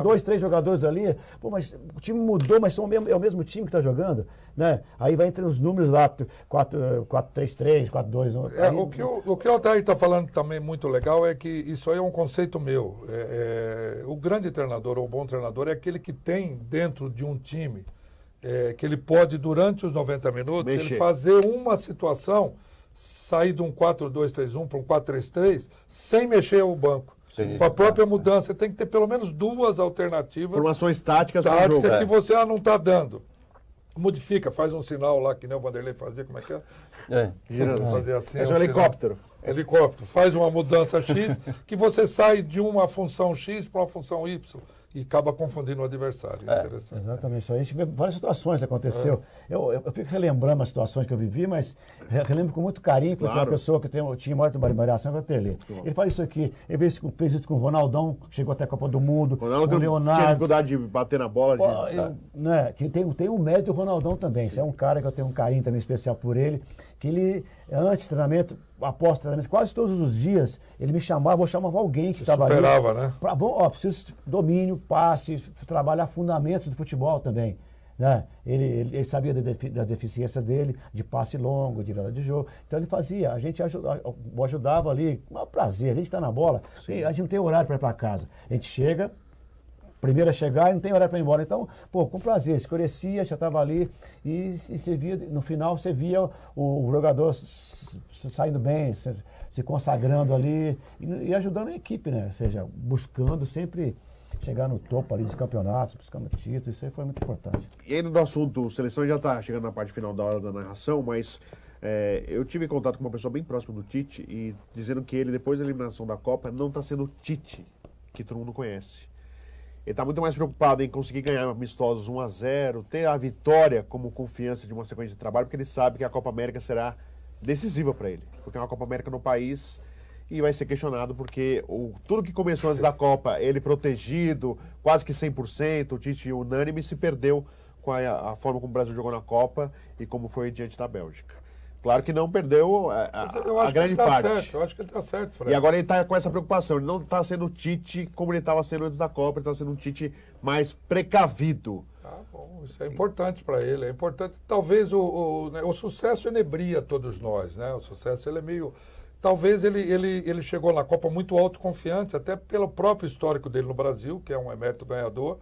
2, 3 jogadores ali. Pô, mas o time mudou, mas é o mesmo time que está jogando, né? Aí vai entre os números lá, 4-3-3, 4-2-1. O que o Altair está falando também muito legal é que isso aí é um conceito meu. O grande treinador ou o bom treinador é aquele que tem dentro de um time que ele pode, durante os 90 minutos, ele fazer uma situação, sair de um 4-2-3-1 para um 4-3-3 sem mexer o banco. Sim, com a própria mudança. Você tem que ter pelo menos 2 alternativas. Formações táticas para o jogo. Que você não está dando. Modifica, faz um sinal lá que nem o Vanderlei fazia, como é que é? Girando. Fazer assim, é um helicóptero. Helicóptero. Faz uma mudança X que você sai de uma função X para uma função Y. E acaba confundindo o adversário. Interessante. Exatamente. Isso aí. A gente vê várias situações que aconteceu. Eu fico relembrando as situações que eu vivi, mas relembro com muito carinho, porque uma pessoa que tinha maior trabalhação que eu tenho. Ele faz isso aqui. Ele fez isso com o Ronaldão, que chegou até a Copa do Mundo. Com o Leonardo. Tinha dificuldade de bater na bola. Tem o mérito do Ronaldão também. Isso é um cara que eu tenho um carinho também especial por ele, que ele, antes do treinamento, após o treinamento, quase todos os dias, ele me chamava, alguém que estava ali. Superava, né? Preciso de domínio, passe, trabalhar fundamentos do futebol também. Né? Ele sabia das deficiências dele, de passe longo, de virada de jogo. Então ele fazia, a gente ajudava ali, um prazer, a gente está na bola, a gente não tem horário para ir para casa. A gente chega, primeiro a chegar e não tem horário para ir embora. Então, com prazer, escurecia, já estava ali e você via, no final você via o jogador saindo bem, se consagrando ali e ajudando a equipe, né? Ou seja, buscando sempre chegar no topo ali dos campeonatos, buscando títulos, isso aí foi muito importante. E ainda do assunto seleção, já está chegando na parte final da hora da narração, mas eu tive contato com uma pessoa bem próxima do Tite e dizendo que ele, depois da eliminação da Copa, não está sendo o Tite, que todo mundo conhece. Ele está muito mais preocupado em conseguir ganhar amistosos 1-0, ter a vitória como confiança de uma sequência de trabalho, porque ele sabe que a Copa América será decisiva para ele. Porque é uma Copa América no país e vai ser questionado porque tudo que começou antes da Copa, ele protegido, quase que 100%, o Tite unânime, se perdeu com a forma como o Brasil jogou na Copa e como foi diante da Bélgica. Claro que não perdeu a grande parte. Certo, eu acho que ele está certo, Fred. E agora ele está com essa preocupação. Ele não está sendo o Tite como ele estava sendo antes da Copa, ele está sendo um Tite mais precavido. Bom, isso é importante para ele. É importante. Talvez o sucesso enebria todos nós, né? O sucesso ele é meio... Talvez ele chegou na Copa muito autoconfiante, até pelo próprio histórico dele no Brasil, que é um emérito ganhador,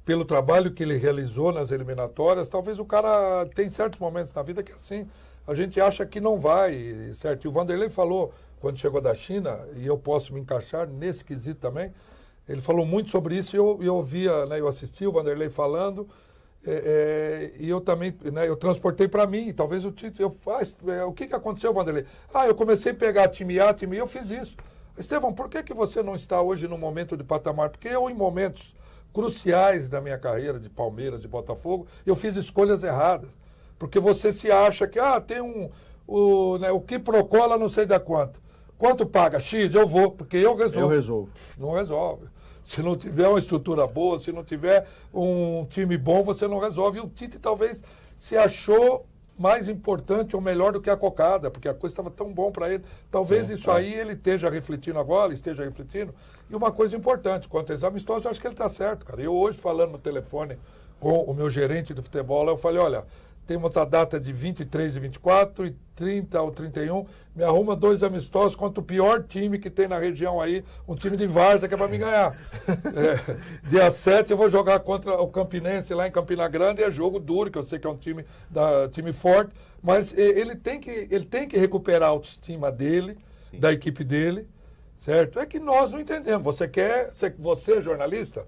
pelo trabalho que ele realizou nas eliminatórias. Talvez o cara tem certos momentos na vida que assim... A gente acha que não vai, certo? E o Vanderlei falou, quando chegou da China, e eu posso me encaixar nesse quesito também, ele falou muito sobre isso e eu ouvia, né, eu assisti o Vanderlei falando, e eu também, né, eu transportei para mim, e talvez o Tite, o que aconteceu, Vanderlei? Eu comecei a pegar time A, time B, eu fiz isso. Estevão, por que você não está hoje no momento de patamar? Porque eu, em momentos cruciais da minha carreira, de Palmeiras, de Botafogo, eu fiz escolhas erradas. Porque você se acha que, tem o que procola não sei da quanto. Quanto paga? X, eu vou, porque eu resolvo. Eu resolvo. Não resolve. Se não tiver uma estrutura boa, se não tiver um time bom, você não resolve. E o Tite talvez se achou mais importante ou melhor do que a cocada, porque a coisa estava tão bom para ele. Talvez aí ele esteja refletindo agora, esteja refletindo. E uma coisa importante, quanto a exame amistosos, eu acho que ele está certo, cara. Eu hoje, falando no telefone com o meu gerente de futebol, eu falei, olha, temos a data de 23 e 24, e 30 ou 31, me arruma 2 amistosos contra o pior time que tem na região aí, um time de várzea que é para me ganhar. Dia 7 eu vou jogar contra o Campinense lá em Campina Grande, é jogo duro, que eu sei que é um time forte, mas ele tem que recuperar a autoestima dele, sim, da equipe dele, certo? É que nós não entendemos. Você jornalista,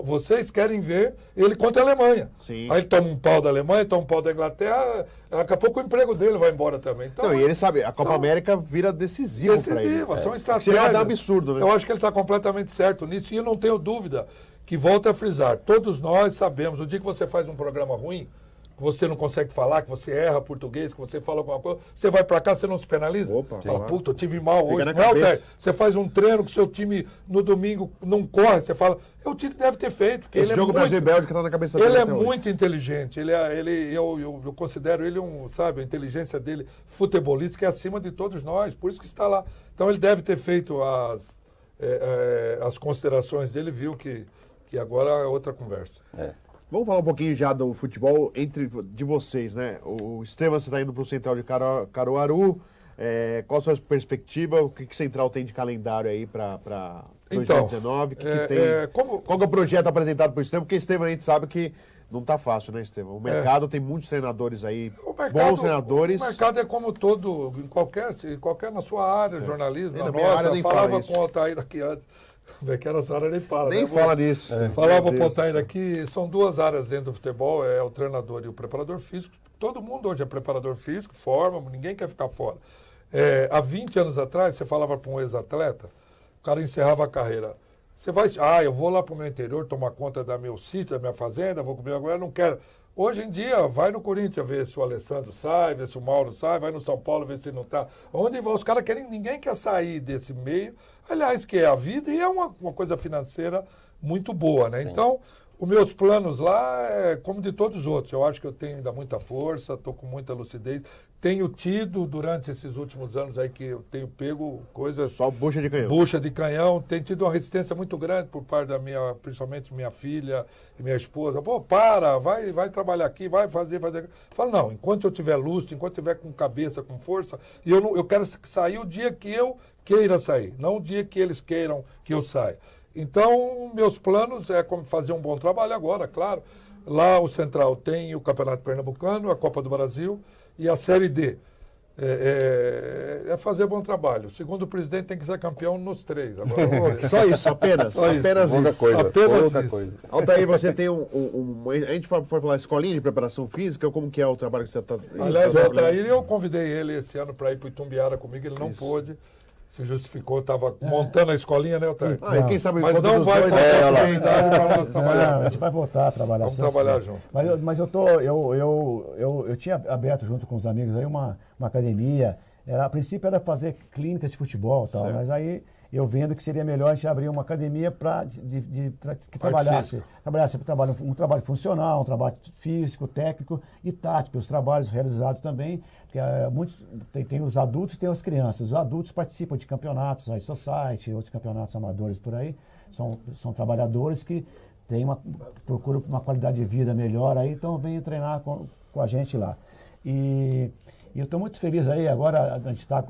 vocês querem ver ele contra aAlemanha. Sim. Aí ele toma um pau da Alemanha, toma um pau da Inglaterra, daqui a pouco o emprego dele vai embora também. Então, não, e ele sabe, a Copa América vira decisiva para ele. São estratégias. Seria um absurdo, né? Eu acho que ele está completamente certo nisso e eu não tenho dúvida que, volta a frisar, todos nós sabemos, o dia que você faz um programa ruim, que você não consegue falar, que você erra português, que você fala alguma coisa, você vai pra cá, você não se penaliza? Opa, fala, puta, eu tive mal hoje. Não é, Altair, você faz um treino que seu time no domingo não corre, você fala, o Tite deve ter feito. Porque esse jogo Brasil e Bélgica tá na cabeça dele. Ele é muito inteligente, eu considero ele a inteligência dele futebolística é acima de todos nós, por isso que está lá. Então ele deve ter feito as considerações dele, viu que agora é outra conversa. Vamos falar um pouquinho já do futebol de vocês, né? O Estevam, você está indo para o Central de Caruaru. Qual a sua perspectiva? O que o Central tem de calendário aí para 2019? Qual que é o projeto apresentado para o Estevam? Porque Estevam, a gente sabe que não está fácil, né, Estevam? O mercado tem muitos treinadores aí, bons treinadores. O mercado é como todo, em qualquer na sua área, jornalismo, na minha área nem falava com o Altair aqui antes. Daquela área nem fala. Nem fala nisso. Falava para o Altair aqui, são 2 áreas dentro do futebol, é o treinador e o preparador físico. Todo mundo hoje é preparador físico, forma, ninguém quer ficar fora. Há 20 anos atrás, você falava para um ex-atleta, o cara encerrava a carreira. Você vai, eu vou lá para o meu interior tomar conta do meu sítio, da minha fazenda, vou comer agora, não quero. Hoje em dia, vai no Corinthians ver se o Alessandro sai, ver se o Mauro sai, vai no São Paulo ver se não está. Onde vai? Os caras ninguém quer sair desse meio. Aliás, que é a vida e é uma coisa financeira muito boa, né? Sim. Então, os meus planos lá é como de todos os outros. Eu acho que eu tenho ainda muita força, estou com muita lucidez. Tenho tido, durante esses últimos anos aí que eu tenho pego coisas... Só bucha de canhão. Bucha de canhão. Tenho tido uma resistência muito grande por parte principalmente minha filha e minha esposa. Pô, vai trabalhar aqui, vai fazer. Falo, não, enquanto eu tiver lustro, enquanto eu tiver com cabeça, com força, e eu quero sair o dia que eu queira sair, não o dia que eles queiram que eu saia. Então, meus planos é como fazer um bom trabalho agora, claro. Lá o Central tem o Campeonato Pernambucano, a Copa do Brasil e a Série D. É fazer bom trabalho. Segundo o presidente, tem que ser campeão nos 3. Agora, só isso, apenas? Só apenas isso. Coisa. Apenas isso. Coisa. Altair, você tem a gente for falar escolinha de preparação física, como que é o trabalho que você está... Aliás, o Altair, eu convidei ele esse ano para ir para o Itumbiara comigo, ele não pôde. Se justificou, estava montando a escolinha, né, Altair? E quem sabe mas não vai faltar oportunidade para nós trabalhar. A gente vai voltar a trabalhar. Vamos trabalhar junto. Mas eu tinha aberto junto com os amigos aí uma academia. A princípio era fazer clínicas de futebol e tal, certo. Mas aí eu vendo que seria melhor a gente abrir uma academia que trabalhasse um trabalho funcional, um trabalho físico, técnico e tático, os trabalhos realizados também, porque muitos tem os adultos e tem as crianças. Os adultos participam de campeonatos, aí Society, outros campeonatos amadores por aí, são trabalhadores que procuram uma qualidade de vida melhor, aí então vêm treinar com a gente lá. E eu estou muito feliz aí, agora a gente está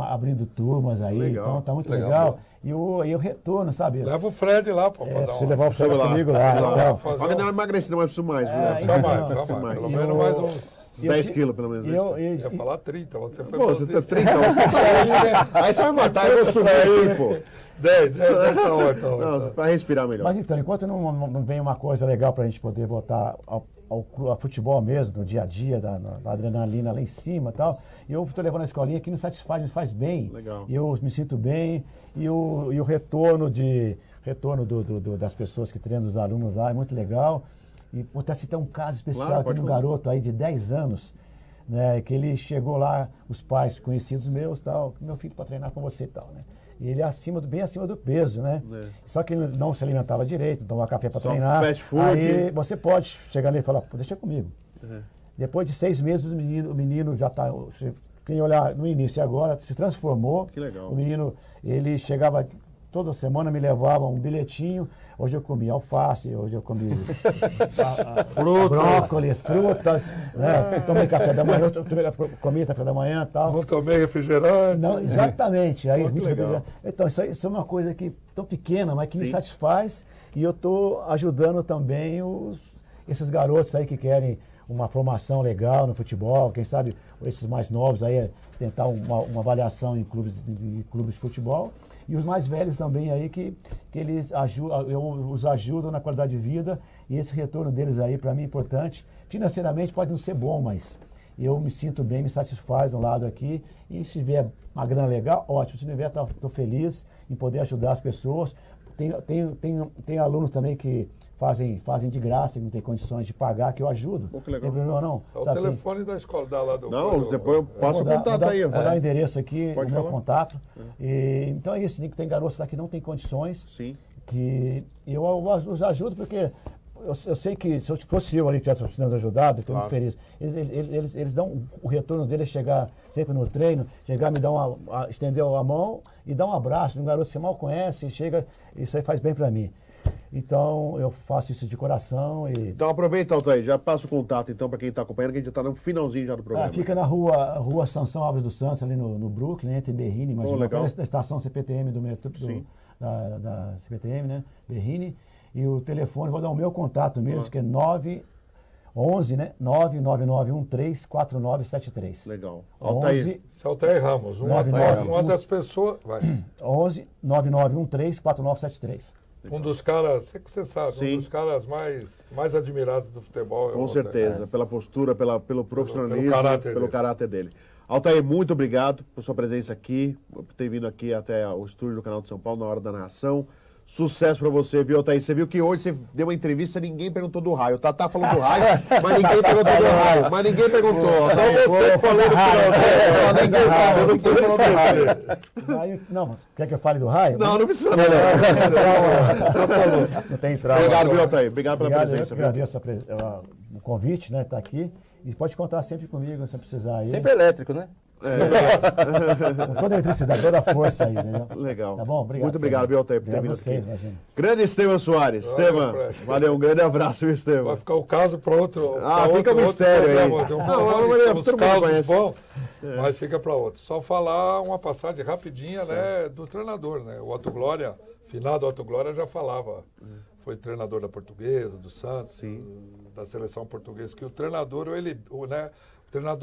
abrindo turmas aí, legal, então tá muito legal. E o retorno, sabe? Leva o Fred lá, pô. Você levar o Fred comigo lá. Então. Pode dar uma emagrecida, mas preciso mais. Só mais. Pelo menos mais uns 10 quilos, pelo menos. Eu ia falar 30, você foi... Pô, você tá 30, você tá aí, né? Aí você vai matar, eu vou subir aí, pô. 10, Não, pra respirar melhor. Mas então, enquanto não vem uma coisa legal pra gente poder voltar ao futebol mesmo, no dia a dia, da adrenalina lá em cima e tal, eu estou levando a escolinha que me satisfaz, me faz bem. Legal. Eu me sinto bem e o retorno das pessoas que treinam, dos alunos lá, é muito legal. E vou até citar um caso especial Claro, aqui de um garoto aí de 10 anos, né, que ele chegou lá, os pais conhecidos meus, tal, meu filho para treinar com você e tal, né? E ele bem acima do peso, né? Só que ele não se alimentava direito, não tomava café para treinar. Fast food. Aí você pode chegar nele e falar, pô, deixa comigo. Depois de 6 meses, o menino já está... Quem olhar no início e agora, se transformou. Que legal. O menino, ele chegava toda semana, me levava um bilhetinho. Hoje eu comi alface, hoje eu comi brócolis, frutas, né? Tomei café da manhã, comi café da manhã e tal. Não tomei refrigerante. Não, exatamente. Aí, Pô, que legal. então, isso é uma coisa que tão pequena, mas que me satisfaz. E eu estou ajudando também esses garotos aí que querem uma formação legal no futebol, quem sabe esses mais novos aí tentar uma avaliação em clubes de futebol, e os mais velhos também aí que eles ajudam, eu os ajudo na qualidade de vida, e esse retorno deles aí para mim é importante. Financeiramente pode não ser bom, mas eu me sinto bem, me satisfaz de um lado aqui, e se tiver uma grana legal, ótimo, se não tiver, estou feliz em poder ajudar as pessoas. Tem alunos também que fazem de graça, que não tem condições de pagar, que eu ajudo. Pô, que legal. Não, É o telefone da escola lá do... Não, depois eu passo o contato aí. Vou dar o endereço aqui, Pode o meu falar. contato. Então é isso, tem garotos lá que não tem condições, Sim. que eu os ajudo, porque eu sei que se fosse eu ali que tivesse sendo ajudado, estou muito feliz. Eles dão o retorno deles, chegar sempre no treino, chegar, me dar estender a mão e dar um abraço de um garoto que você mal conhece, chega, isso aí faz bem para mim. Então, eu faço isso de coração e... Então aproveita, Altair, já passa o contato então para quem está acompanhando, que a gente já está no finalzinho já do programa. Fica na rua Sansão Alves dos Santos, ali no Brooklyn, entre Berrini, imagina, legal. da estação CPTM do metrô, da CPTM, né? Berrini. E o telefone, vou dar o meu contato mesmo, que é 911, né? 999134973. Legal. 11 Esse é o Altair Ramos, uma das pessoas... Vai. 11 99134973. Um dos caras, você sabe, Sim. um dos caras mais admirados do futebol. Com certeza, pela postura, pelo profissionalismo, pelo caráter dele. Altair, muito obrigado por sua presença aqui, por ter vindo aqui até o estúdio do Canal de São Paulo na hora da narração. Sucesso pra você, viu, Altair? Você viu que hoje você deu uma entrevista, ninguém perguntou do raio. Tá falando do raio, mas ninguém perguntou do raio. Mas ninguém perguntou. Só você que falou do raio. Ninguém falou do raio. Não, quer que eu fale do raio? Não precisa não. Não tem trauma. Obrigado, viu, Altair? Obrigado pela presença. Eu agradeço o convite, né? Tá aqui. E pode contar sempre comigo, se precisar aí. Sempre elétrico, né? Com toda a eletricidade, toda a força aí, entendeu? Legal. Tá bom? Obrigado. Muito obrigado, viu, Altair, por ter vindo vocês, aqui. imagina. Grande Esteban Soares. Esteban, valeu, um grande abraço, viu, Esteban? Vai ficar o caso para outro. Fica um mistério aí. Os casos bons, mas fica para outro. Só falar uma passagem rapidinha, né, do treinador, né? O Otto Glória, finado Otto Glória já falava. Foi treinador da Portuguesa, do Santos, da seleção portuguesa, que o treinador,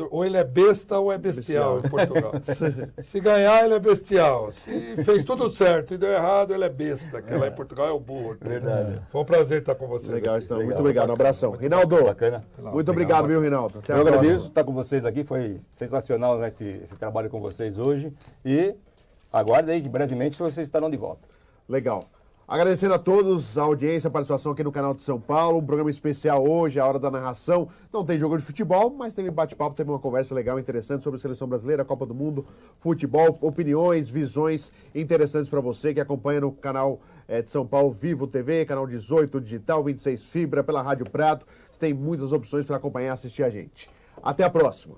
ou ele é besta ou é bestial em Portugal. Se ganhar, ele é bestial. Se fez tudo certo e deu errado, ele é besta, que lá em Portugal é o burro. Verdade. Foi um prazer estar com vocês. Legal, aqui. Estão. Muito obrigado. Um abração. Rinaldo, Bacana. muito obrigado, viu, Rinaldo? Até a Eu próxima. agradeço estar com vocês aqui, foi sensacional, né, esse trabalho com vocês hoje. E aguardem aí que brevemente vocês estarão de volta. Legal. Agradecendo a todos a audiência, a participação aqui no Canal de São Paulo. Um programa especial hoje, a hora da narração. Não tem jogo de futebol, mas teve bate-papo, teve uma conversa legal, interessante sobre a seleção brasileira, a Copa do Mundo, futebol, opiniões, visões interessantes para você que acompanha no canal de São Paulo, Vivo TV, canal 18, digital, 26 Fibra, pela Rádio Prado. Você tem muitas opções para acompanhar e assistir a gente. Até a próxima.